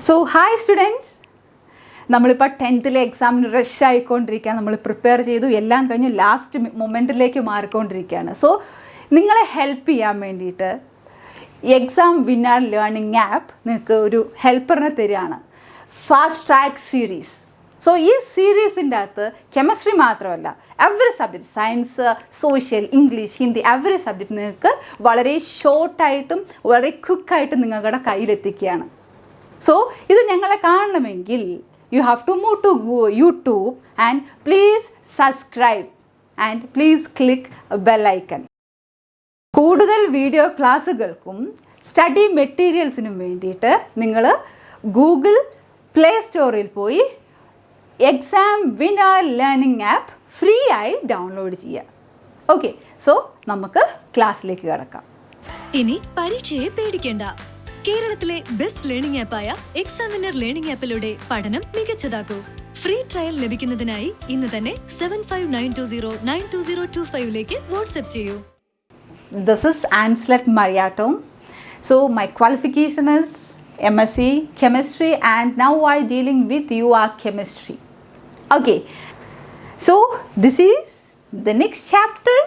So, hi students. നമ്മളിപ്പോൾ 10th എക്സാമിന് rush ആയിക്കൊണ്ടിരിക്കുകയാണ്. നമ്മൾ പ്രിപ്പയർ ചെയ്തു, എല്ലാം കഴിഞ്ഞു, ലാസ്റ്റ് മൊമെൻറ്റിലേക്ക് മാറിക്കൊണ്ടിരിക്കുകയാണ്. സോ നിങ്ങളെ ഹെൽപ്പ് ചെയ്യാൻ വേണ്ടിയിട്ട് എക്സാം വിന്നർ ലേണിംഗ് ആപ്പ് നിങ്ങൾക്ക് ഒരു ഹെൽപ്പറിനെ തരികയാണ്, ഫാസ്റ്റ് ട്രാക്ക് സീരീസ്. സോ ഈ സീരീസിൻ്റെ അകത്ത് കെമിസ്ട്രി മാത്രമല്ല, every subject, science, social, English, Hindi, every subject നിങ്ങൾക്ക് വളരെ ഷോർട്ടായിട്ടും വളരെ ക്വിക്കായിട്ടും നിങ്ങളുടെ കയ്യിലെത്തിക്കുകയാണ്. സോ ഇത് ഞങ്ങളെ കാണണമെങ്കിൽ you have to move to YouTube and please subscribe and please click a bell icon. കൂടുതൽ വീഡിയോ ക്ലാസ്സുകൾക്കും സ്റ്റഡി മെറ്റീരിയൽസിനും വേണ്ടിയിട്ട് നിങ്ങൾ ഗൂഗിൾ പ്ലേ സ്റ്റോറിൽ പോയി exam winner learning app free ആയി ഡൗൺലോഡ് ചെയ്യുക. ഓക്കെ, സോ നമുക്ക് ക്ലാസ്സിലേക്ക് കിടക്കാം. ഇനി പരീക്ഷയെ പേടിക്കേണ്ട. കേരളത്തിലെ ബെസ്റ്റ് ലേണിംഗ് ആപ്പായ എക്സാമിനർ ലേണിംഗ് ആപ്പിലൂടെ പഠനം മികച്ചതാക്കൂ. ഫ്രീ ട്രയൽ ലഭിക്കുന്നതിനായി ഇന്ന് തന്നെ 7592092025 വാട്സ്ആപ്പ് ചെയ്യൂ. This is Ancelet Mariatom. So my qualification is MSc Chemistry and now I dealing with UYARE Chemistry. Okay, so this is the next chapter,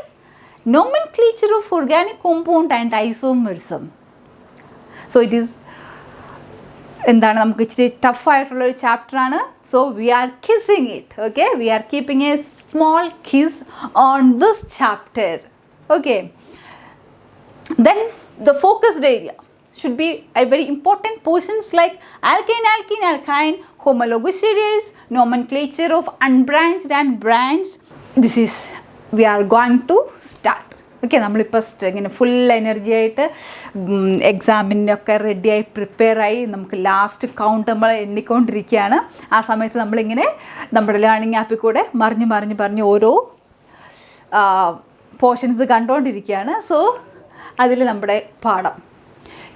Nomenclature of Organic Compound and Isomerism. So it is എന്താണ്, നമുക്ക് ഇച്ചിരി ടഫായിട്ടുള്ളൊരു ചാപ്റ്ററാണ്. So we are kissing it. Okay, we are keeping a small kiss on this chapter. Okay, then the focused area should be a very important portions like alkane, alkene, alkyne, homologous series, nomenclature of unbranched and branched. This is we are going to start. Okay, നമ്മളിപ്പോൾ ഇങ്ങനെ full energy ആയിട്ട് എക്സാമിനൊക്കെ റെഡിയായി പ്രിപ്പയറായി നമുക്ക് last count നമ്മൾ എണ്ണിക്കൊണ്ടിരിക്കുകയാണ്. ആ സമയത്ത് നമ്മളിങ്ങനെ നമ്മുടെ ലേണിംഗ് ആപ്പിൽ കൂടെ മറിഞ്ഞ് ഓരോ പോർഷൻസ് കണ്ടുകൊണ്ടിരിക്കുകയാണ്. സോ അതിൽ നമ്മുടെ പാഠം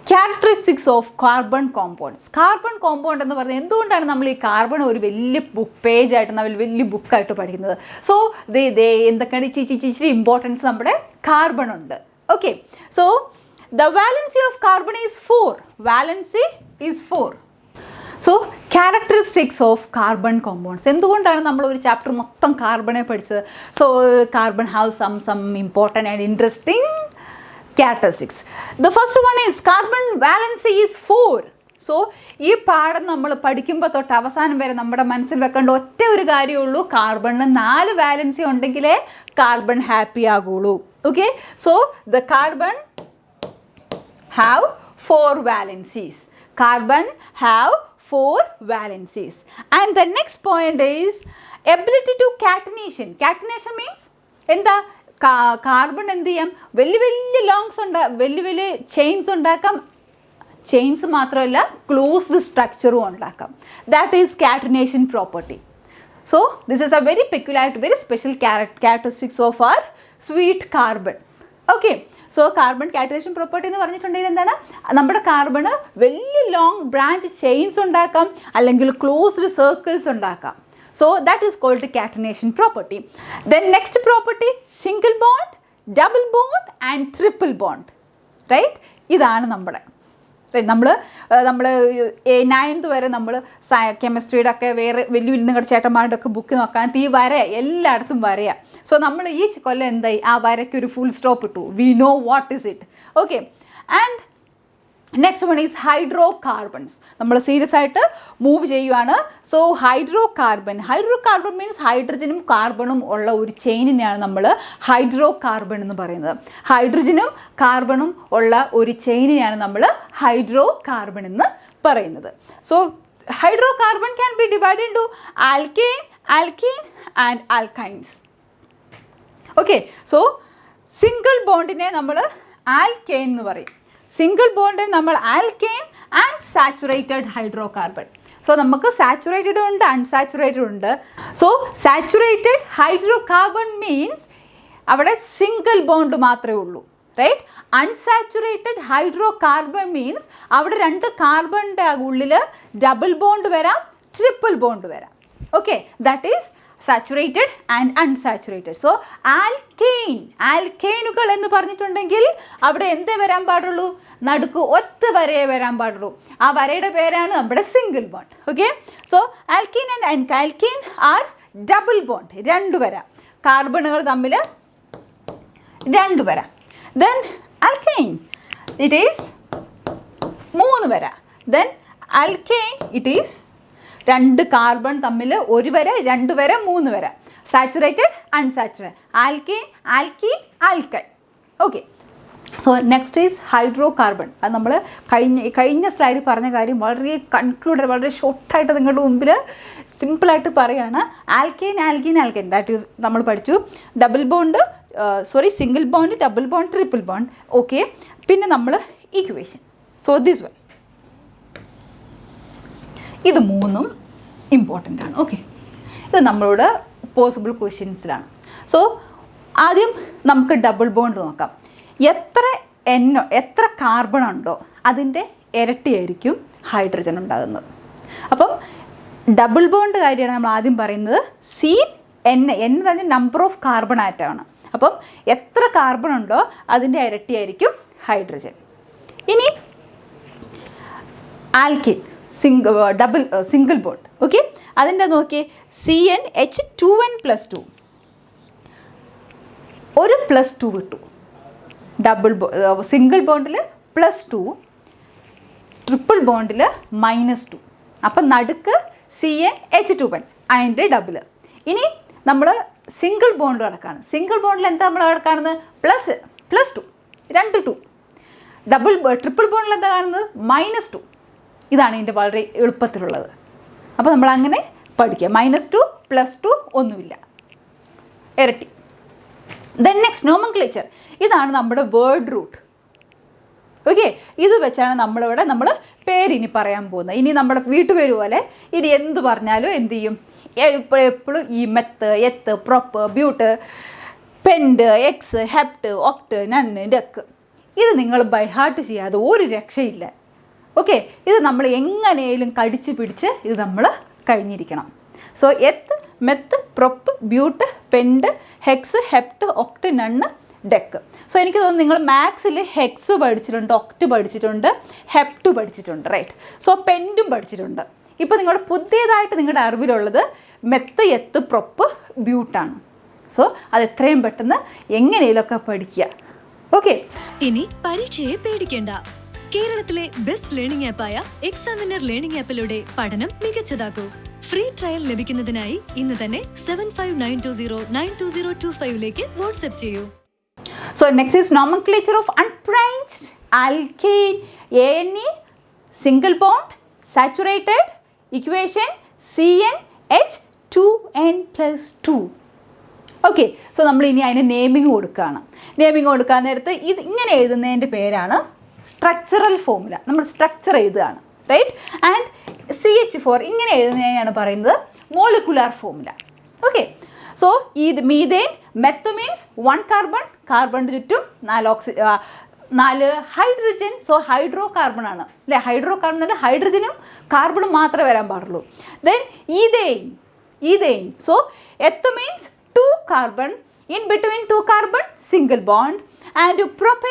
characteristics of carbon compounds. Carbon compound എന്ന് പറഞ്ഞാൽ എന്തുകൊണ്ടാണ് നമ്മൾ ഈ കാർബൺ ഒരു വലിയ പേജായിട്ട് നമ്മൾ വലിയ ബുക്കായിട്ട് പഠിക്കുന്നത്? സോ എന്തൊക്കെയാണ് ഇച്ചിരി ഇമ്പോർട്ടൻസ് നമ്മുടെ കാർബൺ ഉണ്ട്. Okay, so the valency of carbon is 4. Valency is 4. So characteristics of carbon compounds. എന്തുകൊണ്ടാണ് നമ്മൾ ഒരു ചാപ്റ്റർ മൊത്തം കാർബണെ പഠിച്ചത്? So carbon have some important and interesting characteristics. The first one is carbon valency is 4. So ഈ പാഠം നമ്മൾ പഠിക്കുമ്പോൾ തൊട്ട് അവസാനം വരെ നമ്മുടെ മനസ്സിൽ വെക്കേണ്ട ഒറ്റ ഒരു കാര്യമുള്ളൂ, കാർബണിന് 4 വാലൻസി ഉണ്ടെങ്കിലേ കാർബൺ ഹാപ്പി ആകുള്ളൂ. Okay, so the carbon have 4 valencies. Carbon have 4 valencies. And the next point is ability to catenation. Catenation means എന്താ? കാർബൺ എന്ത് ചെയ്യാം? വലിയ വലിയ ചെയിൻസ് ഉണ്ടാക്കാം. ചെയിൻസ് മാത്രമല്ല, ക്ലോസ്ഡ് സ്ട്രക്ചറും ഉണ്ടാക്കാം. That is catenation property. So this is A very peculiarity, very special characteristics of R sweet carbon. Okay, so carbon catenation property എന്ന് പറഞ്ഞിട്ടുണ്ടെങ്കിൽ എന്താണ്? നമ്മുടെ കാർബണ് വലിയ ലോങ് ബ്രാഞ്ച് ചെയിൻസ് ഉണ്ടാക്കാം, അല്ലെങ്കിൽ ക്ലോസ്ഡ് സർക്കിൾസ് ഉണ്ടാക്കാം. So that is called the catenation property. Then next property, single bond, double bond and triple bond. Right? ഇതാണ് നമ്മുടെ നമ്മൾ 9th വരെ നമ്മൾ കെമിസ്ട്രിയുടെ ഒക്കെ വേറെ വലിയ നിങ്ങളുടെ ചേട്ടന്മാരുടെ ഒക്കെ ബുക്ക് നോക്കാൻ ഈ വര എല്ലായിടത്തും വരയാ. സോ നമ്മൾ ഈ കൊല്ലം എന്തായി, ആ വരയ്ക്ക് ഒരു ഫുൾ സ്റ്റോപ്പ് ഇട്ടു. We know what is it. Okay, and next one is hydrocarbons. നമ്മൾ സീരിയസ് ആയിട്ട് മൂവ് ചെയ്യുവാണ്. സോ ഹൈഡ്രോകാർബൺ മീൻസ് ഹൈഡ്രജനും കാർബണും ഉള്ള ഒരു ചെയിനിനെയാണ് നമ്മൾ ഹൈഡ്രോകാർബൺ എന്ന് പറയുന്നത്. ഹൈഡ്രജനും കാർബണും ഉള്ള ഒരു ചെയിനിനെയാണ് നമ്മൾ ഹൈഡ്രോകാർബൺ എന്ന് പറയുന്നത്. So hydrocarbon can be divide into alkane, alkene and alkynes. Okay, so single ബോണ്ടിനെ നമ്മൾ ആൽക്കെയിൻ എന്ന് പറയും. സിംഗിൾ ബോണ്ടിന് നമ്മൾ alkane and saturated hydrocarbon. So നമുക്ക് സാച്ചുറേറ്റഡ് ഉണ്ട്, അൺസാച്ചുറേറ്റഡ് ഉണ്ട്. സോ സാച്ചുറേറ്റഡ് ഹൈഡ്രോകാർബൺ മീൻസ് അവിടെ സിംഗിൾ ബോണ്ട് മാത്രമേ ഉള്ളൂ. റൈറ്റ്? അൺസാച്ചുറേറ്റഡ് ഹൈഡ്രോകാർബൺ മീൻസ് അവിടെ 2 കാർബണിൻ്റെ ഉള്ളിൽ ഡബിൾ ബോണ്ട് വരാം, ട്രിപ്പിൾ ബോണ്ട് വരാം. Okay, that is saturated and unsaturated. So ആൽക്കെയിനുകൾ എന്ന് പറഞ്ഞിട്ടുണ്ടെങ്കിൽ അവിടെ എന്തേ വരാൻ പാടുള്ളൂ? നടുക്ക് ഒറ്റ വരയെ വരാൻ പാടുള്ളൂ. ആ വരയുടെ പേരാണ് നമ്മുടെ single bond. Okay, so alkene and alkene are double bond, 2 വര, കാർബണുകൾ തമ്മിൽ 2 വര. ദെൻ ആൽക്കൈൻ ഇറ്റ് ഈസ് 3 വര. Then alkyne it is 2 carbon തമ്മിൽ 1 വര, 2 വര, 3 വര. Saturated unsaturated, alkene alkene alkyne. Okay, so next is hydrocarbon. അത് നമ്മൾ കഴിഞ്ഞ സ്ലൈഡിൽ പറഞ്ഞ കാര്യം വളരെ കൺക്ലൂഡഡ്, വളരെ ഷോർട്ടായിട്ട് നിങ്ങളുടെ മുമ്പിൽ സിമ്പിളായിട്ട് പറയുകയാണ്. ആൽക്കൈൻ ആൽക്കീൻ ആൽക്കൈൻ ദാറ്റ് നമ്മൾ പഠിച്ചു. Single bond, double bond, triple bond. Okay, പിന്നെ നമ്മൾ ഇക്വേഷൻ. സോ ദിസ് വൺ, ഇത് 3ഉം ഇമ്പോർട്ടൻ്റ് ആണ്. ഓക്കെ, ഇത് നമ്മളോട് പോസിബിൾ ക്വസ്റ്റ്യൻസിലാണ്. സോ ആദ്യം നമുക്ക് ഡബിൾ ബോണ്ട് നോക്കാം. എത്ര കാർബൺ ഉണ്ടോ അതിൻ്റെ ഇരട്ടിയായിരിക്കും ഹൈഡ്രജൻ ഉണ്ടാകുന്നത്. അപ്പം ഡബിൾ ബോണ്ട് കാര്യമാണ് നമ്മൾ ആദ്യം പറയുന്നത്. N എന്ന് പറഞ്ഞാൽ നമ്പർ ഓഫ് കാർബൺ ആറ്റമാണ്. അപ്പം എത്ര കാർബൺ ഉണ്ടോ അതിൻ്റെ ഇരട്ടിയായിരിക്കും ഹൈഡ്രജൻ. ഇനി ആൽക്കിൻ സിംഗിൾ ബോണ്ട്. ഓക്കെ, അതിൻ്റെ നോക്കി CnH2n+2 ഒരു +2 കിട്ടും. സിംഗിൾ ബോണ്ടിൽ +2, ട്രിപ്പിൾ ബോണ്ടിൽ -2. അപ്പം നടുക്ക് CnH2n അതിൻ്റെ ഡബിൾ. ഇനി നമ്മൾ സിംഗിൾ ബോണ്ട് കിടക്കാണ്. സിംഗിൾ ബോണ്ടിൽ എന്താ നമ്മൾ കിടക്കാണെന്ന് +2 2 ട്രിപ്പിൾ ബോണ്ടിൽ എന്താ കാണുന്നത് -2. ഇതാണ് ഇതിൻ്റെ വളരെ എളുപ്പത്തിലുള്ളത്. അപ്പോൾ നമ്മൾ അങ്ങനെ പഠിക്കുക. -2 +2 ഒന്നുമില്ല, ഇരട്ടി. Then next nomenclature. ഇതാണ് നമ്മുടെ വേർഡ് റൂട്ട്. ഓക്കെ, ഇത് വെച്ചാണ് നമ്മൾ പേരിനി പറയാൻ പോകുന്നത്. ഇനി നമ്മുടെ വീട്ടുപേര് പോലെ ഇനി എന്ത് പറഞ്ഞാലും എന്ത് ചെയ്യും, എപ്പോഴും ഈ meth, eth, prop, but, pent, hex, hept, oct, non, dec, ഇത് നിങ്ങൾ ബൈ ഹാർട്ട് ചെയ്യാതെ ഒരു രക്ഷയില്ല. ഓക്കെ, ഇത് നമ്മൾ എങ്ങനെയും കടിച്ച് പിടിച്ച് ഇത് നമ്മൾ കഴിഞ്ഞിരിക്കണം. So eth, meth, prop, but, pent, hex, hept, oct, non, dec. So എനിക്ക് തോന്നുന്നു നിങ്ങൾ മാത്സിൽ ഹെക്സ് പഠിച്ചിട്ടുണ്ട്, ഒക്ട് പഠിച്ചിട്ടുണ്ട്, ഹെപ്റ്റ് പഠിച്ചിട്ടുണ്ട്, റൈറ്റ്. സോ പെൻഡും പഠിച്ചിട്ടുണ്ട്. ഇപ്പോൾ നിങ്ങളുടെ പുതിയതായിട്ട് നിങ്ങളുടെ അറിവിലുള്ളത് മെത്ത്, എത്ത്, പ്രൊപ്പ്, ബ്യൂട്ടാണ്. സോ അത് എത്രയും പെട്ടെന്ന് എങ്ങനെയൊക്കെ പഠിക്കുക. ഓക്കെ, ഇനി പരീക്ഷയെ പേടിക്കേണ്ട. കേരളത്തിലെ ബെസ്റ്റ് ലേണിംഗ് ആപ്പായ എക്സാമിനർ ലേണിംഗ് ആപ്പിലൂടെ പഠനം മികച്ചതാക്കൂ. ഫ്രീ ട്രയൽ ലഭിക്കുന്നതിനായി ഇന്ന് തന്നെ 7592092025 വാട്സ്ആപ്പ് ചെയ്യൂ. So next is nomenclature of unbranched alkene. ANE single bond, saturated, equation CnH2n+2. Okay, so നമ്മൾ ഇനി അതിന് നെയിമിങ് കൊടുക്കുകയാണ്. നെയിമിങ് കൊടുക്കാൻ നേരത്ത് ഇത് ഇങ്ങനെ എഴുതുന്നതിൻ്റെ പേരാണ് സ്ട്രക്ചറൽ ഫോർമുല. നമ്മൾ സ്ട്രക്ചർ എഴുതുകയാണ്, റൈറ്റ്. ആൻഡ് CH4 ഇങ്ങനെ എഴുതുന്നതിനാണ് പറയുന്നത് മോളിക്കുലാർ ഫോർമുല. ഓക്കെ, സോ ഇത് മീഥേൻ, മെത്ത് മീൻസ് 1 കാർബൺ, കാർബണിന് ചുറ്റും 4 ഹൈഡ്രജൻ. സോ ഹൈഡ്രോ കാർബൺ ആണ് അല്ലേ. ഹൈഡ്രോ കാർബൺ അല്ല, ഹൈഡ്രജനും കാർബണും മാത്രമേ വരാൻ പാടുള്ളൂ. Then ethane. So eth means 2 carbon, in between 2 carbon single bond. And prop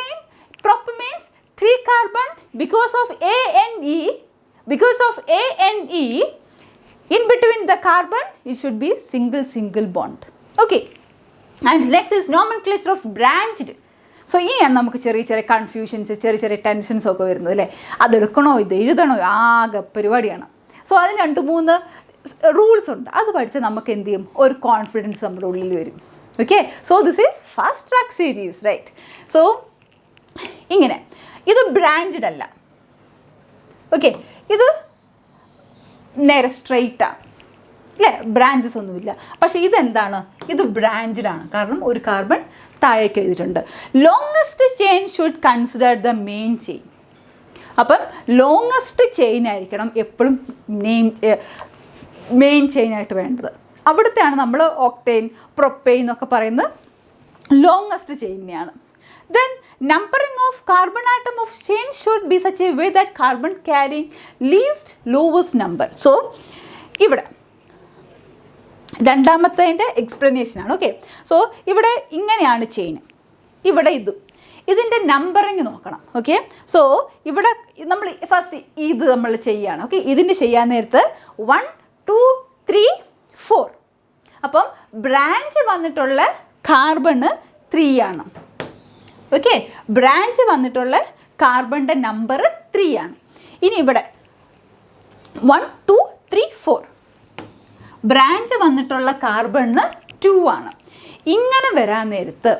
means 3 carbon because of ANE in between the carbon it should be single bond. Okay, and next is nomenclature of branched. So ഇനിയാണ് നമുക്ക് ചെറിയ confusions, ചെറിയ tensions ഒക്കെ വരുന്നത് അല്ലേ. അതെടുക്കണോ, ഇത് എഴുതണോ, ആകെ പരിപാടിയാണ്. സോ അതിന് 2-3 റൂൾസ് ഉണ്ട്. അത് പഠിച്ചാൽ നമുക്ക് എന്ത് ചെയ്യും, ഒരു കോൺഫിഡൻസ് നമ്മുടെ ഉള്ളിൽ വരും. Okay, so this is fast track series, right. So ഇങ്ങനെ ഇത് ബ്രാഞ്ചഡ് അല്ല. ഓക്കെ, ഇത് നേരെ സ്ട്രെയിറ്റാണ് അല്ലേ, ബ്രാഞ്ചസ് ഒന്നുമില്ല. പക്ഷേ ഇതെന്താണ്, ഇത് ബ്രാഞ്ചഡ് ആണ്. കാരണം ഒരു കാർബൺ താഴേക്ക് എഴുതിയിട്ടുണ്ട്. Longest chain should consider the main chain. അപ്പം ലോങ്ങസ്റ്റ് ചെയിൻ ആയിരിക്കണം എപ്പോഴും മെയിൻ ചെയിനായിട്ട് വേണ്ടത്. അവിടുത്തെയാണ് നമ്മൾ ഒക്ടെയിൻ, പ്രൊപ്പെയിൻ എന്നൊക്കെ പറയുന്നത് longest ചെയിനെയാണ്. Then numbering of carbon atom of chain should be such a way that carbon carrying least lowest number. So ഇവിടെ രണ്ടാമത്തതിൻ്റെ എക്സ്പ്ലനേഷനാണ്. Okay, so ഇവിടെ ഇങ്ങനെയാണ് ചെയിൻ, ഇവിടെ ഇതിൻ്റെ നമ്പറിങ് നോക്കണം. ഓക്കെ, സോ ഇവിടെ നമ്മൾ ഫസ്റ്റ് ഇത് നമ്മൾ ചെയ്യുകയാണ്. ഓക്കെ, ഇതിൻ്റെ ചെയ്യാൻ നേരത്ത് 1 2 3 4. അപ്പം ബ്രാഞ്ച് വന്നിട്ടുള്ള കാർബണ് 3 ആണ്. ഓക്കെ, ബ്രാഞ്ച് വന്നിട്ടുള്ള കാർബണിൻ്റെ നമ്പർ 3 ആണ്. ഇനി ഇവിടെ 1 2 3 4 ബ്രാഞ്ച് വന്നിട്ടുള്ള കാർബണിന് 2 ആണ്. ഇങ്ങനെ വരാൻ നേരത്ത്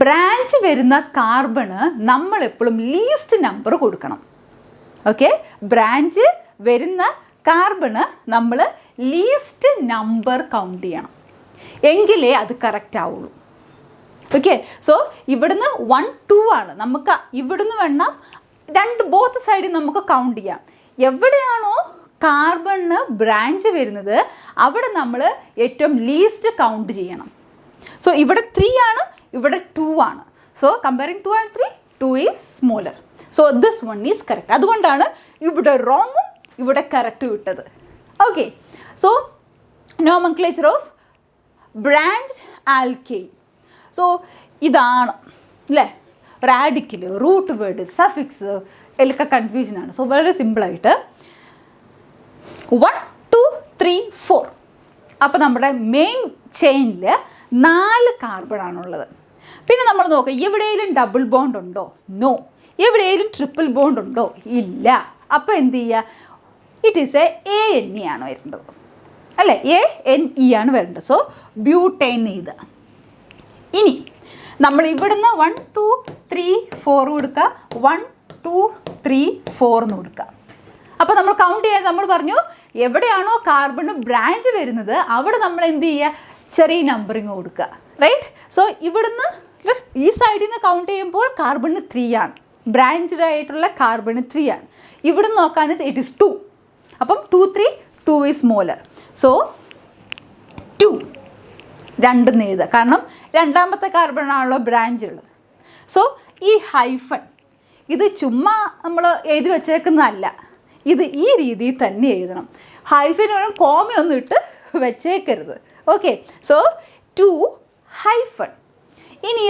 ബ്രാഞ്ച് വരുന്ന കാർബണ് നമ്മളെപ്പോഴും ലീസ്റ്റ് നമ്പർ കൊടുക്കണം. ഓക്കെ, ബ്രാഞ്ച് വരുന്ന കാർബണ് നമ്മൾ ലീസ്റ്റ് നമ്പർ കൗണ്ട് ചെയ്യണം, എങ്കിലേ അത് കറക്റ്റ് ആവുള്ളൂ. ഓക്കെ, സോ ഇവിടുന്ന് 1 2 ആണ്. നമുക്ക് ഇവിടുന്ന് വേണം ബോത്ത് സൈഡിൽ നമുക്ക് കൗണ്ട് ചെയ്യാം. എവിടെയാണോ കാർബണിന് ബ്രാഞ്ച് വരുന്നത് അവിടെ നമ്മൾ ഏറ്റവും ലീസ്റ്റ് കൗണ്ട് ചെയ്യണം. സോ ഇവിടെ 3 ആണ്, ഇവിടെ 2 ആണ്. So comparing 2 and 3, 2 is smaller. So this one is correct. അതുകൊണ്ടാണ് ഇവിടെ റോങ്ങും ഇവിടെ കറക്റ്റ് വിട്ടത്. Okay, so nomenclature of branched alkane. So ഇതാണ് അല്ലേ റാഡിക്കൽ, റൂട്ട് വേർഡ്, സഫിക്സ് എല്ലാം കൺഫ്യൂഷനാണ്. സോ വളരെ സിമ്പിളായിട്ട് 1 2 3 4. അപ്പോൾ നമ്മുടെ മെയിൻ ചെയിനിൽ 4 കാർബണാണുള്ളത്. പിന്നെ നമ്മൾ നോക്കുക, എവിടെയെങ്കിലും ഡബിൾ ബോണ്ട് ഉണ്ടോ? നോ. എവിടെയെങ്കിലും ട്രിപ്പിൾ ബോണ്ട് ഉണ്ടോ? ഇല്ല. അപ്പോൾ എന്ത് ചെയ്യുക? ഇറ്റ് ഈസ് ANE ആണ് വരേണ്ടത് അല്ലേ, ANE ആണ് വരേണ്ടത്. സോ ബ്യൂട്ടൈൻ ചെയ്ത് ഇനി നമ്മൾ ഇവിടുന്ന് 1 2 3 4 കൊടുക്കുക, 1 2 3 4 എന്ന് കൊടുക്കുക. അപ്പോൾ നമ്മൾ കൗണ്ട് ചെയ്യാൻ നമ്മൾ പറഞ്ഞു എവിടെയാണോ കാർബണ് ബ്രാഞ്ച് വരുന്നത് അവിടെ നമ്മൾ എന്ത് ചെയ്യുക? ചെറിയ നമ്പറിങ് കൊടുക്കുക, റൈറ്റ്? സോ ഇവിടുന്ന് ഈ സൈഡിൽ നിന്ന് കൗണ്ട് ചെയ്യുമ്പോൾ കാർബണ് 3 ആണ്, ബ്രാഞ്ച്ഡ് ആയിട്ടുള്ള കാർബണ് 3 ആണ്. ഇവിടുന്ന് നോക്കാൻ ഇറ്റ് ഈസ് 2. അപ്പം 2 3 2 ഈസ് സ്മോളർ. സോ 2 2 എഴുതുക, കാരണം രണ്ടാമത്തെ കാർബണാണല്ലോ ബ്രാഞ്ച് ഉള്ളത്. സോ ഈ ഹൈഫൺ ഇത് ചുമ്മാ നമ്മൾ എഴുതി വെച്ചേക്കുന്നതല്ല, ഇത് ഈ രീതിയിൽ തന്നെ എഴുതണം. ഹൈഫനും കോമയൊന്നും ഇട്ട് വെച്ചേക്കരുത്. Okay, so 2 hyphen. ഇനി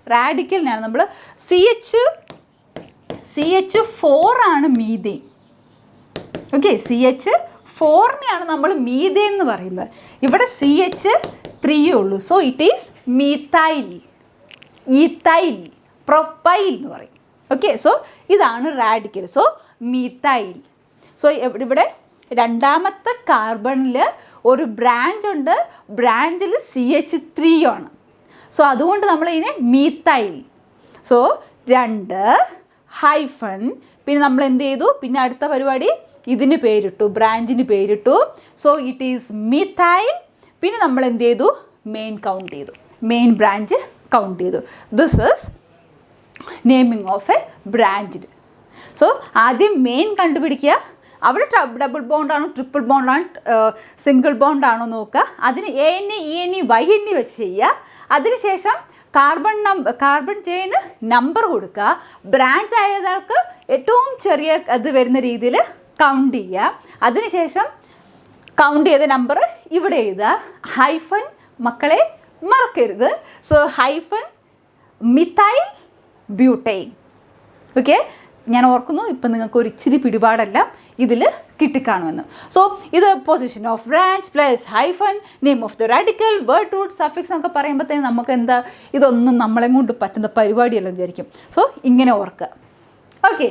റാഡിക്കലിനാണ് നമ്മൾ CH4 ആണ് മീഥെയ്ൻ. ഓക്കെ, CH4നെയാണ് നമ്മൾ മീഥെയ്ൻ എന്ന് പറയുന്നത്. ഇവിടെ CH3 ഉള്ളൂ. So it is methyl, ethyl, propyl എന്ന് പറയും. ഓക്കെ, സോ ഇതാണ് റാഡിക്കൽ. So methyl. സോ ഇവിടെ രണ്ടാമത്തെ കാർബണിൽ ഒരു ബ്രാഞ്ച് ഉണ്ട്, ബ്രാഞ്ചിൽ CH3 ആണ്. സോ അതുകൊണ്ട് നമ്മൾ ഇതിനെ മീഥൈൽ. So 2 hyphen. പിന്നെ നമ്മൾ എന്ത് ചെയ്തു? പിന്നെ അടുത്ത പരിപാടി ഇതിന് പേരിട്ടു, ബ്രാഞ്ചിന് പേരിട്ടു. So it is methyl. പിന്നെ നമ്മൾ എന്ത് ചെയ്തു? മെയിൻ കൗണ്ട് ചെയ്തു, മെയിൻ ബ്രാഞ്ച് കൗണ്ട് ചെയ്തു. This is naming of A ബ്രാഞ്ചിൽ. സോ ആദ്യം മെയിൻ കണ്ടുപിടിക്കുക, അവിടെ ഡബിൾ ബോണ്ടാണോ ട്രിപ്പിൾ ബോണ്ടാണോ സിംഗിൾ ബോണ്ടാണോ നോക്കുക, അതിന് ANE ENE YNE വെച്ച് ചെയ്യുക. അതിനുശേഷം കാർബൺ ചെയിന് നമ്പർ കൊടുക്കുക, ബ്രാഞ്ച് ആയതാൾക്ക് ഏറ്റവും ചെറിയ അത് വരുന്ന രീതിയിൽ കൗണ്ട് ചെയ്യുക. അതിനുശേഷം കൗണ്ട് ചെയ്ത നമ്പർ ഇവിടെ എഴുതുക. ഹൈഫൻ മക്കളെ മറക്കരുത്. So hyphen methyl butyne. Okay, ഞാൻ ഓർക്കുന്നു ഇപ്പം നിങ്ങൾക്ക് ഒരു ഇച്ചിരി പിടിപാടെല്ലാം ഇതിൽ കിട്ടിക്കാണുമെന്ന്. സോ ഇത് position of branch plus hyphen, name of the radical, word root, suffix എന്നൊക്കെ പറയുമ്പോഴത്തേനും നമുക്ക് എന്താ ഇതൊന്നും നമ്മളെ കൊണ്ട് പറ്റുന്ന പരിപാടിയെല്ലാം വിചാരിക്കും. സോ ഇങ്ങനെ ഓർക്കുക. Okay,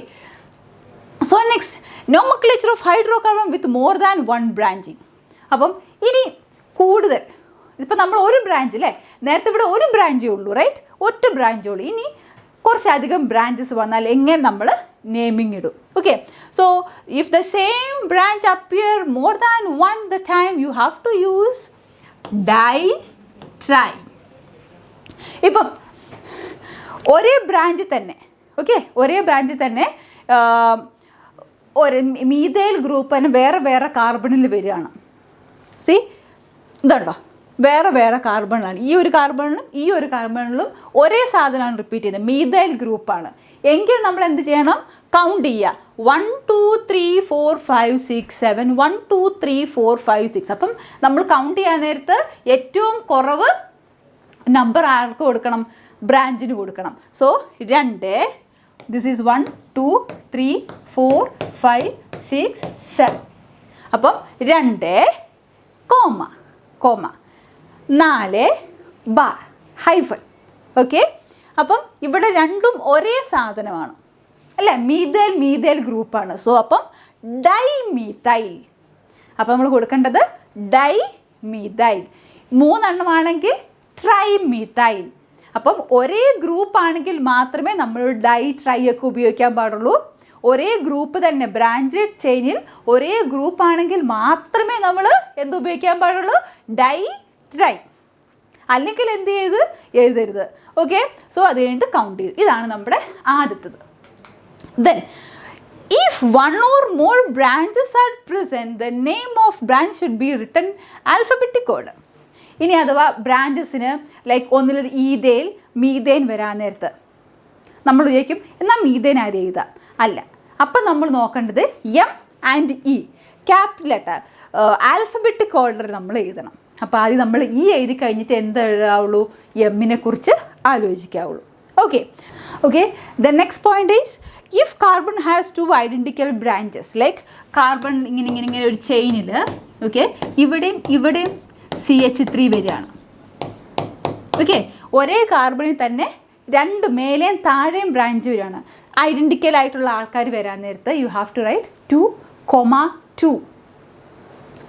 so next nomenclature of hydrocarbon with more than 1 branching. അപ്പം ഇനി കൂടുതൽ, ഇപ്പം നമ്മൾ ഒരു ബ്രാഞ്ച് അല്ലേ, നേരത്തെ ഇവിടെ ഒരു ബ്രാഞ്ചേ ഉള്ളൂ, റൈറ്റ്? ഒറ്റ ബ്രാഞ്ചേ ഉള്ളൂ. ഇനി കുറച്ചധികം ബ്രാഞ്ചസ് വന്നാൽ എങ്ങനെ നമ്മൾ നെയിമിങ് ഇടും? Okay, so if the same branch appear more than 1 the time you have to use di tri. ഇപ്പം ഒരേ ബ്രാഞ്ച് തന്നെ, ഓക്കെ, ഒരേ ബ്രാഞ്ചിൽ തന്നെ ഒരു മീഥൈൽ ഗ്രൂപ്പ് തന്നെ വേറെ വേറെ കാർബണിൽ വരികയാണ്. സി ഇതുണ്ടോ, വേറെ വേറെ കാർബണിലാണ്. ഈ ഒരു കാർബണിലും ഈ ഒരു കാർബണിലും ഒരേ സാധനമാണ് റിപ്പീറ്റ് ചെയ്യുന്നത്, മീഥൈൽ ഗ്രൂപ്പാണ്. എങ്കിൽ നമ്മൾ എന്ത് ചെയ്യണം? കൗണ്ട് ചെയ്യുക. 1 2 3 4 5 6 7 1 2 3 4 5 6. അപ്പം നമ്മൾ കൗണ്ട് ചെയ്യാൻ നേരത്ത് ഏറ്റവും കുറവ് നമ്പർ ആർക്ക് കൊടുക്കണം? ബ്രാഞ്ചിന് കൊടുക്കണം. So 2, this is 1 2 3 4 5 6 7. അപ്പം 2 കോമ 4 ബാർ ഹൈഫൻ. ഓക്കെ, അപ്പം ഇവിടെ രണ്ടും ഒരേ സാധനമാണ് അല്ലേ? മീഥൈൽ ഗ്രൂപ്പാണ്. സോ അപ്പം ഡൈമീഥൈൽ. അപ്പം നമ്മൾ കൊടുക്കേണ്ടത് ഡൈമീഥൈൽ. 3 എണ്ണമാണെങ്കിൽ ട്രൈമീഥൈൽ. അപ്പം ഒരേ ഗ്രൂപ്പ് ആണെങ്കിൽ മാത്രമേ നമ്മൾ ട്രൈ ഒക്കെ ഉപയോഗിക്കാൻ പാടുള്ളൂ. ഒരേ ഗ്രൂപ്പ് തന്നെ, ബ്രാഞ്ചഡ് ചെയിനിൽ ഒരേ ഗ്രൂപ്പ് ആണെങ്കിൽ മാത്രമേ നമ്മൾ എന്ത് ഉപയോഗിക്കാൻ പാടുള്ളൂ? ട്രൈ. അല്ലെങ്കിൽ എന്ത് ചെയ്ത് എഴുതരുത്. ഓക്കെ, സോ അത് കഴിഞ്ഞിട്ട് കൗണ്ട് ചെയ്തു. ഇതാണ് നമ്മുടെ ആദ്യത്തത്. Then if one or more branches are present, the name of branch should be written alphabetic order. ഇനി അഥവാ ബ്രാഞ്ചസിന് ലൈക്ക് ഒന്നിലൊരു ഈഥൈൽ മീഥൈൻ വരാൻ നേരത്ത് നമ്മൾ വിചാരിക്കും എന്നാൽ മീഥൈൻ ആര് എഴുതാം? അല്ല. അപ്പം നമ്മൾ നോക്കേണ്ടത് M and E, capital letter alphabetic order നമ്മൾ എഴുതണം. അപ്പോൾ ആദ്യം നമ്മൾ ഈ എഴുതി കഴിഞ്ഞിട്ട് എന്ത് എഴുതാവുള്ളൂ? എമ്മിനെ കുറിച്ച് ആലോചിക്കാവുള്ളൂ. Okay, the next point is if carbon has 2 identical branches, like carbon ഇങ്ങനെ ഒരു ചെയിനിൽ, ഓക്കെ, ഇവിടെയും CH3 വരികയാണ്. ഓക്കെ, ഒരേ കാർബണിൽ തന്നെ 2 മേലെയും താഴെയും ബ്രാഞ്ച് വരികയാണ്. ഐഡൻറ്റിക്കൽ ആയിട്ടുള്ള ആൾക്കാർ വരാൻ നേരത്ത് you have to write 2,2.